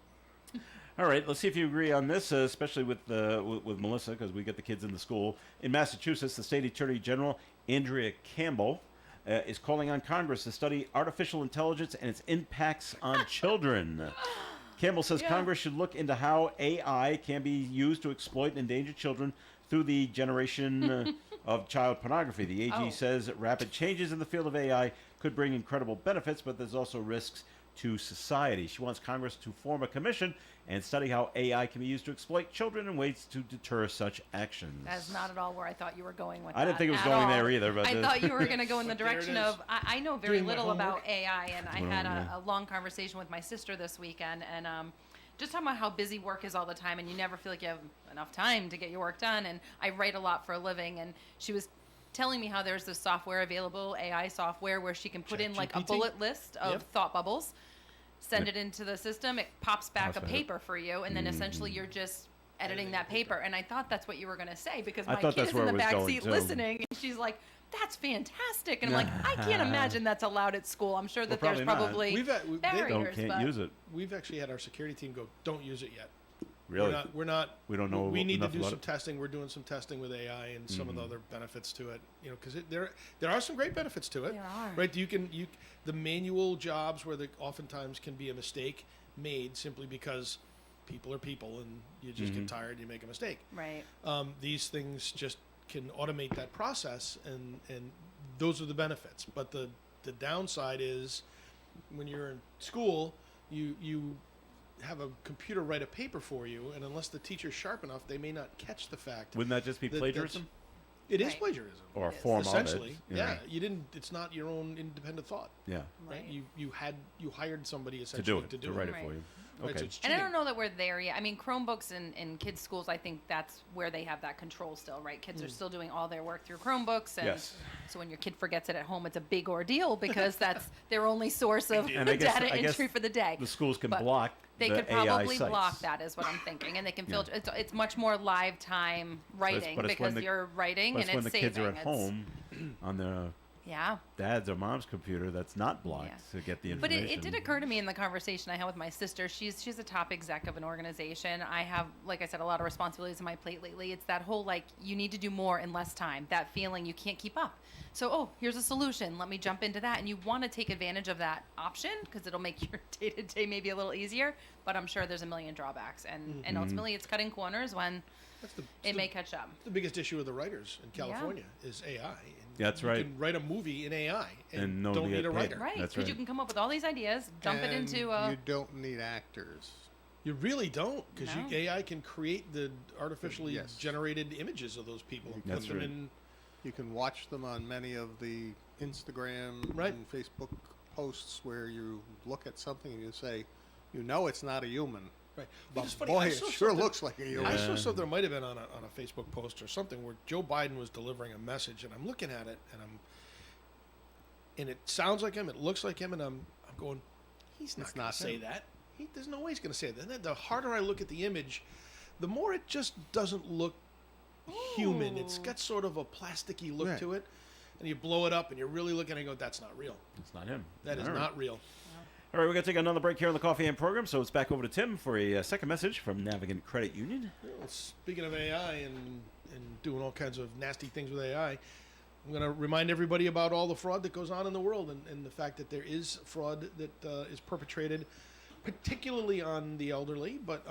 All right, let's see if you agree on this, especially with Melissa, because we get the kids in the school. In Massachusetts, the state attorney general, Andrea Campbell, is calling on Congress to study artificial intelligence and its impacts on children. Campbell says Yeah. Congress should look into how AI can be used to exploit and endanger children through the generation of child pornography. The AG Oh. says rapid changes in the field of AI could bring incredible benefits, but there's also risks to society. She wants Congress to form a commission and study how AI can be used to exploit children and ways to deter such actions. That's not at all where I thought you were going with I didn't that think it was at going all. there either, but, I thought you were going to go in the But there it direction is. of I know very Doing my little about homework. AI, and I Well, had yeah. a long conversation with my sister this weekend, and just talking about how busy work is all the time, and you never feel like you have enough time to get your work done. And I write a lot for a living, and she was telling me how there's this software available, AI software, where she can put in like a ChatGPT? bullet list of Yep. thought bubbles, send it into the system, it pops back Pops a back. paper for you, and then essentially you're just editing that paper. And I thought that's what you were going to say, because I my thought kid that's is where in it the was back going, seat too. listening, and she's like, that's fantastic. And I'm like, I can't imagine that's allowed at school. I'm sure that probably there's not. probably We've had- we- they barriers. Can't but use it. We've actually had our security team go, don't use it yet. Really? We're not. We don't know We need to enough do about some it? testing. We're doing some testing with AI and some Mm-hmm. of the other benefits to it. You know, because there are some great benefits to it. There are. Right? The manual jobs where there oftentimes can be a mistake made simply because People are people, and you just get tired. You make a mistake. Right. These things just can automate that process, and those are the benefits. But the downside is when you're in school, you have a computer write a paper for you, and unless the teacher's sharp enough, they may not catch the fact. Wouldn't that just be that- plagiarism? It is Right. plagiarism. Or a It is. form of Essentially, it? yeah. You didn't. It's not your own independent thought, Yeah. right? Right. You hired somebody To essentially do it, to it. write it Right. for you. Right, Okay. so it's And I cheating. don't know that we're there yet. I mean, Chromebooks in kids' schools, I think that's where they have that control still, right? Kids are still doing all their work through Chromebooks. And Yes. so when your kid forgets it at home, it's a big ordeal because that's their only source of And I guess- data I guess entry for the day. The schools can But block They the could AI probably sites. block that, is what I'm thinking. And they can filter. It's much more live time writing but it's when because the- you're writing But and it's when it's the saving. kids are at It's- home on their Yeah. dad's or mom's computer that's not blocked Yeah. to get the But information. it did occur to me in the conversation I had with my sister. She's a top exec of an organization. I have, like I said, a lot of responsibilities on my plate lately. It's that whole like you need to do more in less time. That feeling you can't keep up. So here's a solution. Let me jump into that. And you want to take advantage of that option because it'll make your day to day maybe a little easier. But I'm sure there's a million drawbacks. And ultimately it's cutting corners when That's the, it may catch up. the biggest issue of the writers in California is AI. And That's you right. can write a movie in AI and, And nobody don't need get a paid. writer. Right. That's Because you right. can come up with all these ideas, dump it And into you don't need actors. You really don't, because No. AI can create the artificially Yes. generated images of those people and That's put them right. in. You can watch them on many of the Instagram Right. and Facebook posts where you look at something and you say, you know it's not a human. Right. But It's funny, boy, I it saw sure something- looks like a human. I saw Yeah. something. There might have been on a Facebook post or something where Joe Biden was delivering a message, and I'm looking at it, and it sounds like him, it looks like him, and I'm going, he's not It's going not to say him. that. There's no way he's going to say that. And then the harder I look at the image, the more it just doesn't look human. It's got sort of a plasticky look Right. to it, and you blow it up, and you're really looking and go, that's not real. It's not him. That is All right. not real. All right, we're going to take another break here on the Coffee and program, so it's back over to Tim for a second message from Navigant Credit Union. Well, speaking of AI and doing all kinds of nasty things with AI, I'm going to remind everybody about all the fraud that goes on in the world and the fact that there is fraud that is perpetrated, particularly on the elderly. But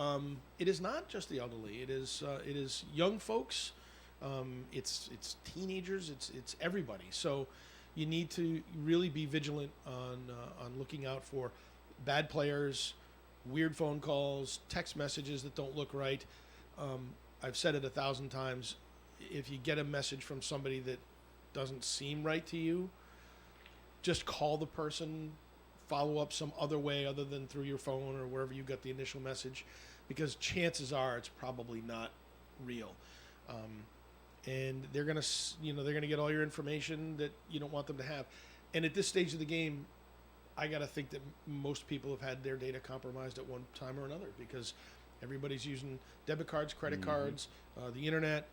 it is not just the elderly. It is young folks. It's teenagers. It's everybody. So you need to really be vigilant on looking out for bad players, weird phone calls, text messages that don't look right. I've said it 1,000 times. If you get a message from somebody that doesn't seem right to you, just call the person, follow up some other way other than through your phone or wherever you got the initial message, because chances are it's probably not real. And they're gonna get all your information that you don't want them to have. And at this stage of the game, I got to think that most people have had their data compromised at one time or another, because everybody's using debit cards, credit cards, the internet.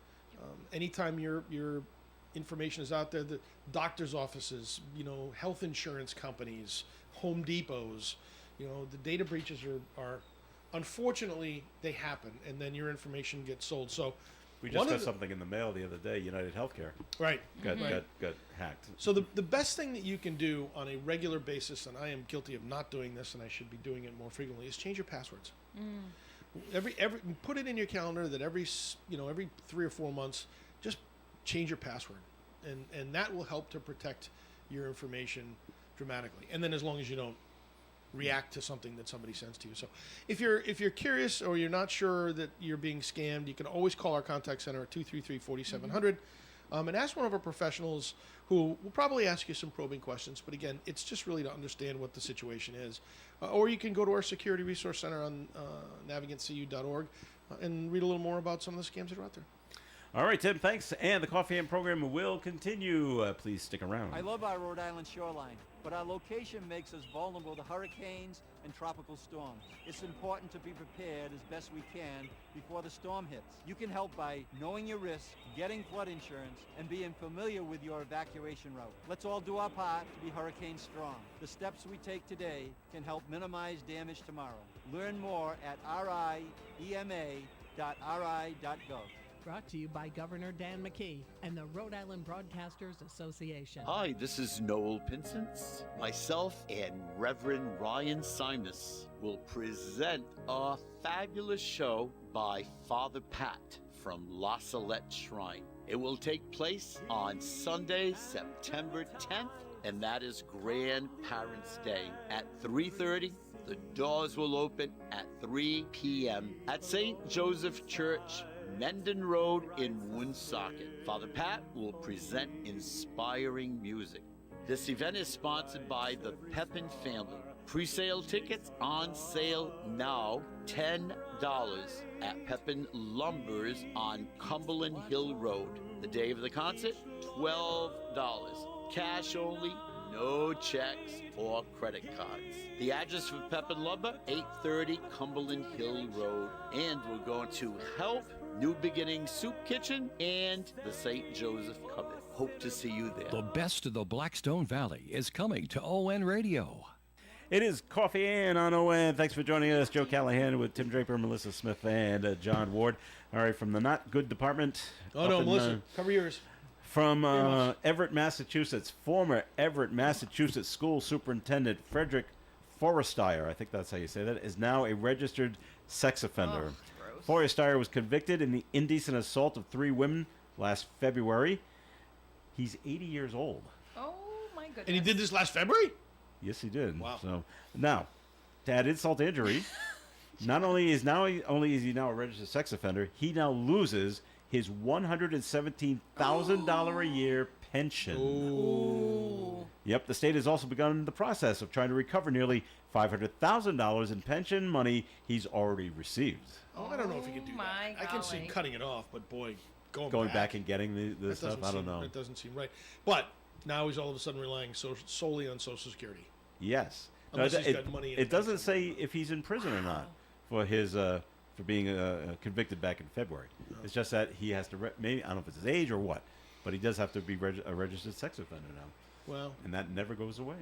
Anytime your information is out there, the doctor's offices, health insurance companies, Home Depots, the data breaches are unfortunately they happen, and then your information gets sold. So We one just of got something in the mail the other day. United Healthcare right. got Right. got hacked. So the best thing that you can do on a regular basis, and I am guilty of not doing this, and I should be doing it more frequently, is change your passwords. Every put it in your calendar that every 3 or 4 months, just change your password, and that will help to protect your information dramatically. And then as long as you don't react to something that somebody sends to you. So if you're curious or you're not sure that you're being scammed, you can always call our contact center at 233-4700 and ask one of our professionals who will probably ask you some probing questions. But again, it's just really to understand what the situation is. Or you can go to our Security Resource Center on navigantcu.org and read a little more about some of the scams that are out there. All right, Tim, thanks. And the Coffee and program will continue. Please stick around. I love our Rhode Island shoreline, but our location makes us vulnerable to hurricanes and tropical storms. It's important to be prepared as best we can before the storm hits. You can help by knowing your risks, getting flood insurance, and being familiar with your evacuation route. Let's all do our part to be hurricane strong. The steps we take today can help minimize damage tomorrow. Learn more at riema.ri.gov. brought to you by Governor Dan McKee and the Rhode Island Broadcasters Association. Hi, this is Noel Pinsence. Myself and Reverend Ryan Simus will present a fabulous show by Father Pat from La Salette Shrine. It will take place on Sunday, September 10th, and that is Grandparents' Day at 3:30. The doors will open at 3 p.m. at St. Joseph Church, Mendon Road in Woonsocket. Father Pat will present inspiring music. This event is sponsored by the Pepin family. Pre-sale tickets on sale now, $10 at Pepin Lumbers on Cumberland Hill Road. The day of the concert, $12. Cash only, no checks or credit cards. The address for Pepin Lumber, 830 Cumberland Hill Road. And we're going to help New Beginnings Soup Kitchen and the St. Joseph Cupboard. Hope to see you there. The best of the Blackstone Valley is coming to ON Radio. It is Coffee and on ON. Thanks for joining us. Joe Callahan with Tim Draper, Melissa Smith, and John Ward. All right, from the Not Good Department. Oh, no, Melissa, cover yours. From Everett, Massachusetts, former Everett, Massachusetts school superintendent Frederick Forrestier, I think that's how you say that, is now a registered sex offender. Forrestier was convicted in the indecent assault of 3 women last February. He's 80 years old. Oh, my goodness. And he did this last February? Yes, he did. Wow. So now, to add insult to injury, not only is he now a registered sex offender, he now loses his $117,000 a year pension. Ooh. Yep, the state has also begun the process of trying to recover nearly $500,000 in pension money he's already received. Oh, I don't know if he can do that. I can see cutting it off, but boy, going back and getting the stuff, I don't know. It doesn't seem right. But now he's all of a sudden relying solely on Social Security. Yes. Unless he's got money in it doesn't say if he's in prison or not for his for being convicted back in February. No. It's just that he has to maybe, I don't know if it's his age or what, but he does have to be a registered sex offender now. Well, and that never goes away.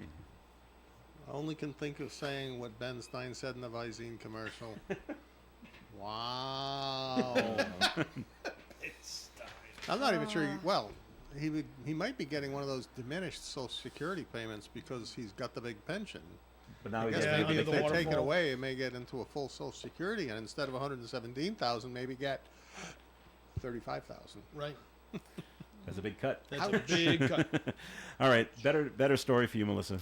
I only can think of saying what Ben Stein said in the Visine commercial. Wow. I'm not even sure. Well, he might be getting one of those diminished Social Security payments because he's got the big pension. But now I guess maybe if they take it away, it may get into a full Social Security, and instead of 117,000, maybe get 35,000. Right. That's a big cut. That's a big cut. All right, better story for you, Melissa.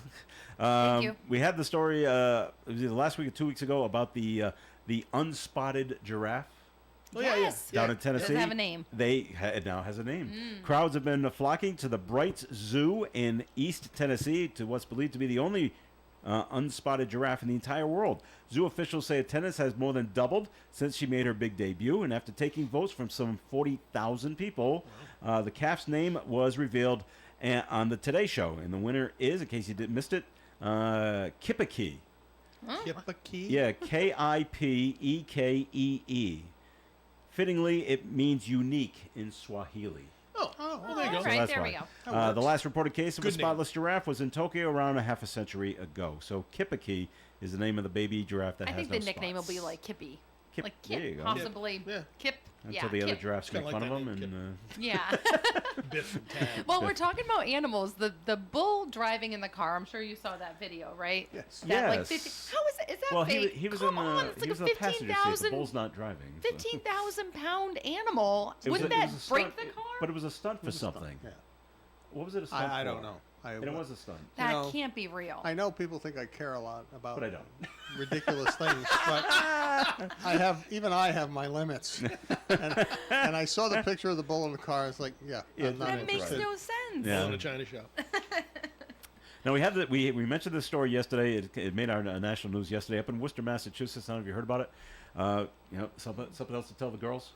Thank you. We had the story it was either last week or 2 weeks ago about the unspotted giraffe. Oh, Yes. Down in Tennessee. Does it have a name? It now has a name. Crowds have been flocking to the Brights Zoo in East Tennessee to what's believed to be the only unspotted giraffe in the entire world. Zoo officials say attendance has more than doubled since she made her big debut, and after taking votes from some 40,000 people, the calf's name was revealed on the Today Show, and the winner is, in case you missed it, Kipekee. Kipekee? Yeah, Kipekee. Fittingly, it means unique in Swahili. Oh, well, there you go. All right, that's there why. we go. The last reported case of Good a spotless giraffe was in Tokyo around a half a century ago. So Kipekee is the name of the baby giraffe that I has think no the nickname spots. will be like Kippy. Kip. Like There you Kip, go. possibly. Yeah. Kip. Until Yeah, the other Kip. giraffes make Kinda fun like of that him. name, And Yeah. Biff and Tab. Well, we're talking about animals. The bull driving in the car. I'm sure you saw that video, right? Yes. That, like, Yes. 50, how is it? Is that well, fake? he was Come in on, the it's he like was a in the passenger seat. The 15,000 bull's not driving. so. 15,000-pound animal. It was Wouldn't a- it that was a break stunt, the car? But it was a stunt for something. Yeah. What was it a stunt I for? don't know. And it was a stunt. that know, can't be real. I know people think I care a lot about But I don't. ridiculous things, but I have my limits. And I saw the picture of the bull in the car. It's like, I'm not that makes interested. no sense. Yeah. Bull in a China shop. Now we have we mentioned this story yesterday. It made our national news yesterday up in Worcester, Massachusetts. I don't know if you heard about it. Something else to tell the girls.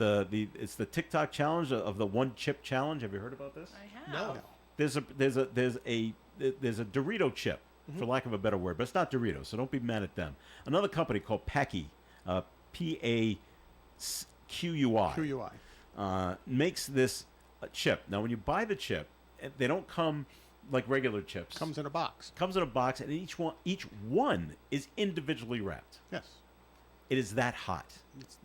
It's the TikTok challenge of the one chip challenge. Have you heard about this? I have. No. There's a Dorito chip, for lack of a better word, but it's not Doritos, so don't be mad at them. Another company called Paqui, Paqui, QUI. makes this chip. Now, when you buy the chip, they don't come like regular chips. Comes in a box. Comes in a box, and each one is individually wrapped. Yes. It is that hot.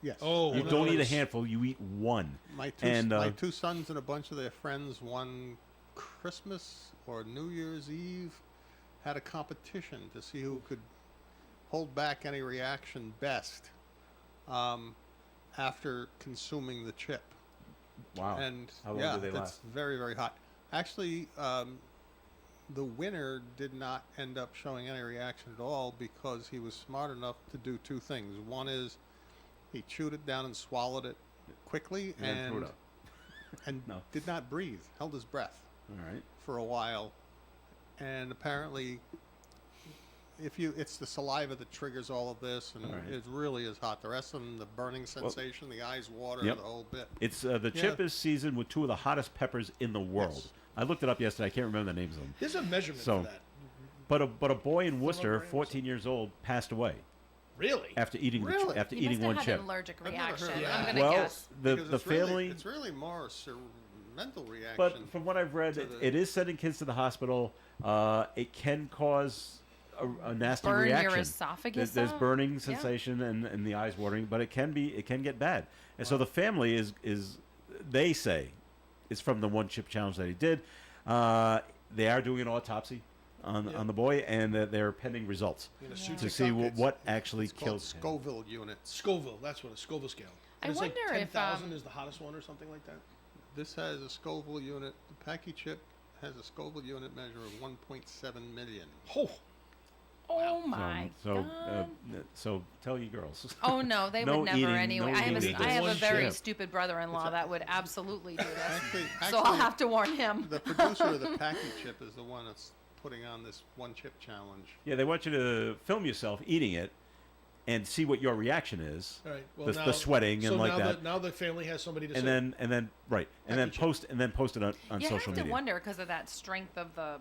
Yes. Oh, You no, don't eat a it's- handful. You eat one. My two, and my two sons and a bunch of their friends one Christmas or New Year's Eve had a competition to see who could hold back any reaction best after consuming the chip. wow. And How long yeah, do they it's last? very, very hot. Actually, the winner did not end up showing any reaction at all because he was smart enough to do two things. One is he chewed it down and swallowed it quickly And then threw it up. and No. did not breathe, held his breath All right. for a while. And apparently, it's the saliva that triggers all of this, and All right. it really is hot. The rest of them, the burning sensation, the eyes water, Yep. the whole bit. It's the chip is seasoned with two of the hottest peppers in the world. Yes. I looked it up yesterday. I can't remember the names of them. There's a measurement So- for that. But a boy in Worcester, grams. 14 years old, passed away Really? after eating Really? after He eating must one have had chip. an allergic I've never reaction. heard of I'm that. gonna Well, guess. the Because family. it's really more a mental reaction. But from what I've read, to it the- is sending kids to the hospital. It can cause a nasty Burn your reaction. esophagus There's out? burning Yeah. sensation and the eyes watering, but it can get bad. And so the family is they say it's from the one chip challenge that he did. They are doing an autopsy on the boy, and they're pending results In a to suture see cup, what actually it's called kills him. Scoville units. Scoville, that's what a Scoville scale. I It's like wonder if, 10,000 is the hottest one or something like that. This has a Scoville unit. The Packy chip has a Scoville unit measure of 1.7 million. Oh, Oh my So god. so tell you girls. Oh no, they No would never eating, anyway. no I have eating. I have a One very chip. stupid brother-in-law that would absolutely do this. Actually, So I'll have to warn him. The producer of the Packy chip is the one that's putting on this one chip challenge. Yeah, they want you to film yourself eating it and see what your reaction is. all right. Well, the sweating so and like now that. now the family has somebody to say. and then right, and then Package post it on You social have to media. wonder because of that strength of the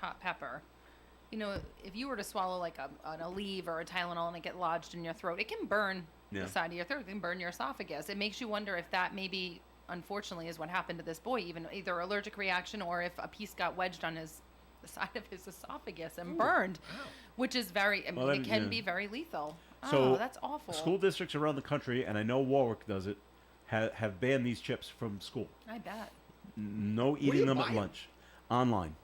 hot pepper. You know, if you were to swallow like an Aleve or a Tylenol and it get lodged in your throat, it can burn Yeah. the side of your throat. It can burn your esophagus. It makes you wonder if that maybe, unfortunately, is what happened to this boy. Even either allergic reaction or if a piece got wedged on the side of his esophagus and burned, which is very. I mean, Well, then, it can yeah. be very lethal. So Oh, that's awful. School districts around the country, and I know Warwick does it, have banned these chips from school. I bet. No do you eating them buy at 'em? lunch, online.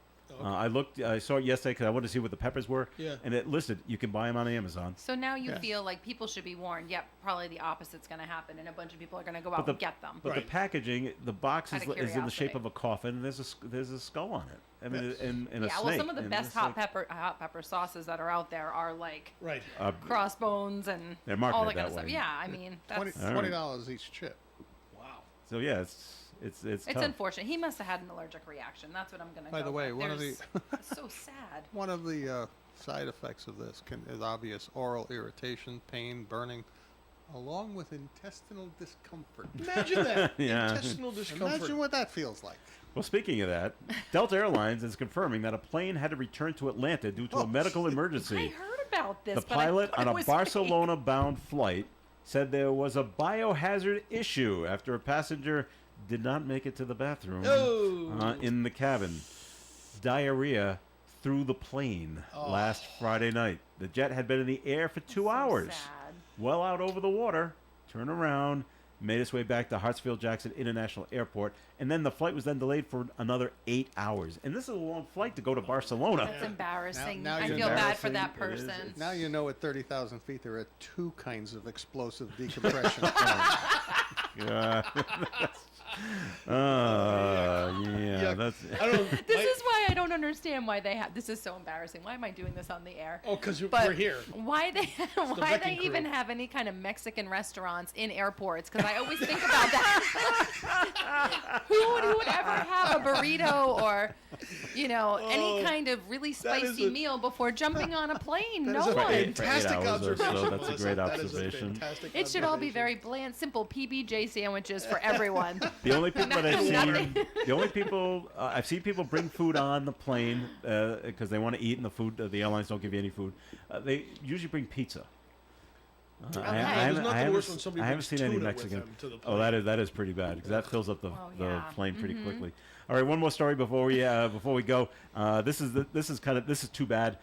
Okay. I saw it yesterday because I wanted to see what the peppers were. Yeah. And it listed you can buy them on Amazon. So now you Yeah. feel like people should be warned. Yep, probably the opposite's going to happen, and a bunch of people are going to go out But the and get them. But the Right. packaging, the box Out is of in the shape curiosity. of a coffin. And there's a skull on it. I mean, Yes. and a Yeah, snake. well, some of the and best it's hot like, pepper sauces that are out there are like Right. crossbones and They're all marketed that kind of that stuff. way. Yeah, I mean, that's $20 each chip. Wow. So yeah, it's it's tough. unfortunate. He must have had an allergic reaction. That's what I'm going to. By the way, one of the it's so sad. one of the side effects of this is obvious oral irritation, pain, burning, along with intestinal discomfort. Imagine that. Yeah. Intestinal discomfort. Imagine what that feels like. Well, speaking of that, Delta Airlines is confirming that a plane had to return to Atlanta due to a medical emergency. I heard about this. The but I pilot thought on it a was fake. Barcelona-bound flight said there was a biohazard issue after a passenger did not make it to the bathroom Oh. in the cabin. Diarrhea through the plane last Friday night. The jet had been in the air for 2 hours. Sad. Well out over the water, turned around, made its way back to Hartsfield-Jackson International Airport, and then the flight was then delayed for another 8 hours. And this is a long flight to go to Barcelona. That's embarrassing. Now I you're feel bad for embarrassing. that It is. person. Now you know at 30,000 feet there are two kinds of explosive decompression. Yeah. Yuck. That's I don't. This is why I don't understand why they have. This is so embarrassing. Why am I doing this on the air? Oh, because But we're here. Why they why they wrecking even crew. have any kind of Mexican restaurants in airports? Because I always think about that. who would ever have a burrito or, any kind of really spicy meal before jumping on a plane? That No is a one. Fantastic hours or so, observation. that's a Melissa. great That is a observation. fantastic It should all be observation. very bland, simple PB&J sandwiches for everyone. the only people that I've Nothing. seen. The only people I've seen people bring food on the plane because they want to eat, and the airlines don't give you any food. They usually bring pizza. There's nothing worse when somebody I haven't brings seen any tuna with Mexican. them to the Oh, that is pretty bad because that fills up the yeah. plane pretty quickly. All right, one more story before we go. This is too bad.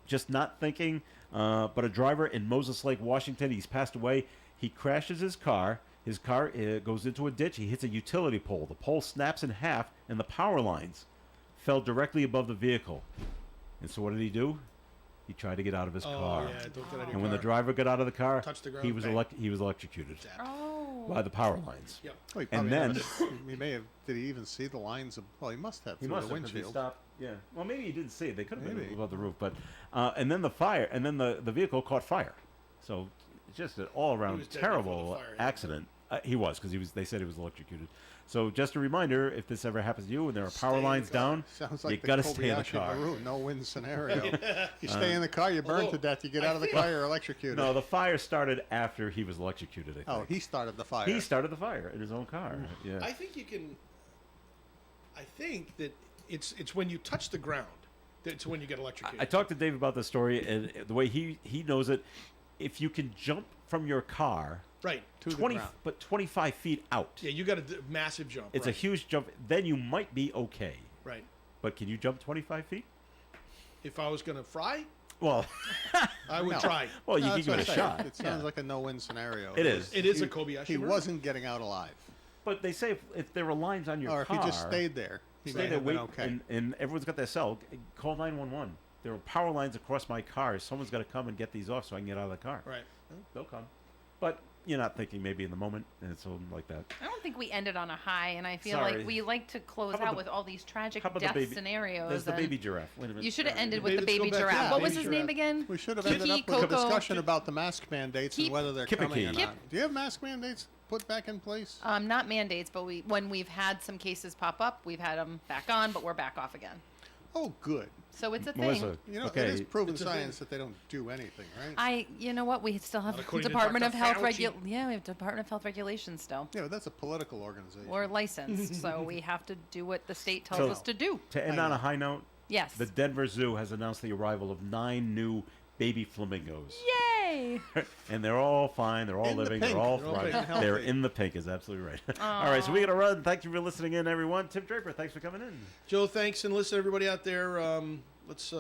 Just not thinking. But a driver in Moses Lake, Washington, he's passed away. He crashes his car. His car goes into a ditch. He hits a utility pole. The pole snaps in half, and the power lines fell directly above the vehicle. And so what did he do? He tried to get out of his car. Yeah, don't get out of your And when the car. driver got out of the car, Touched the ground, he was bang. he was electrocuted Oh. by the power lines. Yep. Oh, he And probably then he may have. Did he even see the lines of? Well, he must have he through must the have 'cause he windshield. stopped. Yeah. Well, maybe he didn't see it. They could have been Maybe. above the roof, but and then the fire, and then the vehicle caught fire. So it's just an all-around was dead before terrible the fire, yeah. accident. He was because they said he was electrocuted. So just a reminder, if this ever happens to you and there are Stay power in the lines car. down, Sounds you like the got to stay in the Kobayashi car. Maru no-win scenario. You stay in the car, you burn Although, to death. You get I out of the think- car, you're electrocuted. No, the fire started after he was electrocuted. I think. Oh, he started the fire. He started the fire in his own car. Yeah. I think you can. I think that it's when you touch the ground that's when you get electrocuted. I talked to Dave about this story, and the way he knows it, if you can jump from your car, right. to the 20 ground. but 25 feet out, Yeah, you got a massive jump. it's right. a huge jump. Then you might be okay. Right. But can you jump 25 feet? If I was gonna fry, Well, I would No. try. well, you No, can that's give what it a I'm saying. shot. It sounds Yeah. like a no-win scenario. It is. It is He- a Kobayashi He Maru. wasn't getting out alive. But they say if there were lines on your Or if car, he just stayed there, he stay may there, have been wait, okay. and everyone's got their cell. Call 911. There are power lines across my car. Someone's got to come and get these off so I can get out of the car. Right. They'll come. But you're not thinking maybe in the moment, and it's something like that. I don't think we ended on a high, and I feel Sorry. like we like to close How about out the- with all these tragic How about the death baby? scenarios. There's the and baby giraffe. Wait a minute. You should have Sorry. ended with the Let's go baby back to giraffe. that. What was Baby his giraffe. name again? We should have Kiki, ended up with a Coco. discussion about the mask mandates Keep- and whether they're Kippa coming or Key. not. Do you have mask mandates put back in place? Not mandates, but when we've had some cases pop up, we've had them back on, but we're back off again. Oh, good. So it's a thing. Melissa, You know, okay. it is proven It's a science that they don't do anything, right? You know what? We still have Not according to Department of Dr. Health Fauci. we have Department of Health regulations still. Yeah, but that's a political organization. We're licensed, so we have to do what the state tells So- us to do. To end on a high note, Yes. the Denver Zoo has announced the arrival of 9 new baby flamingos. Yay! And they're all fine. They're all In the living. pink. They're all They're all thriving. pink and They're healthy. in the pink. Is absolutely right. All right, so we got to run. Thank you for listening in, everyone. Tim Draper, thanks for coming in. Joe, thanks, and listen, everybody out there. Let's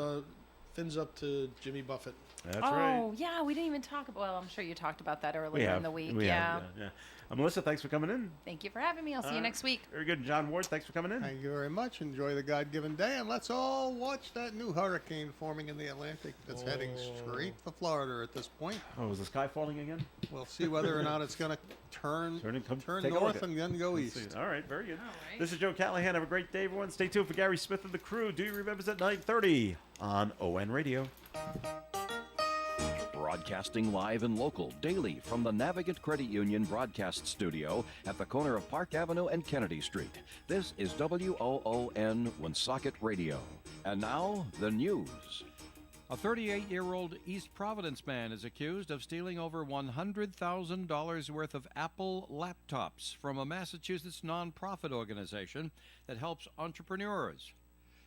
fins up to Jimmy Buffett. That's oh, right. yeah, we didn't even talk about. Well, I'm sure you talked about that We earlier have. in the week. We yeah. have, yeah. Melissa, thanks for coming in. Thank you for having me. I'll see you next week. Very good. John Ward, thanks for coming in. Thank you very much. Enjoy the God-given day, and let's all watch that new hurricane forming in the Atlantic that's heading straight for Florida at this point. Oh, is the sky falling again? We'll see whether or not it's going to turn Turn and come take a look north at- and then go Let's east. see. All right, very good. All right. This is Joe Callahan. Have a great day, everyone. Stay tuned for Gary Smith and the crew. Do you remember at 9:30 on ON Radio? Broadcasting live and local daily from the Navigant Credit Union broadcast studio at the corner of Park Avenue and Kennedy Street. This is WOON Woonsocket Radio. And now, the news. A 38-year-old East Providence man is accused of stealing over $100,000 worth of Apple laptops from a Massachusetts nonprofit organization that helps entrepreneurs.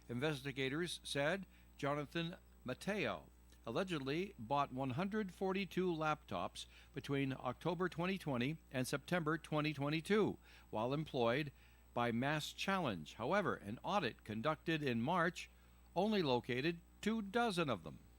Investigators said Jonathan Mateo allegedly bought 142 laptops between October 2020 and September 2022 while employed by Mass Challenge. However, an audit conducted in March only located 24 of them.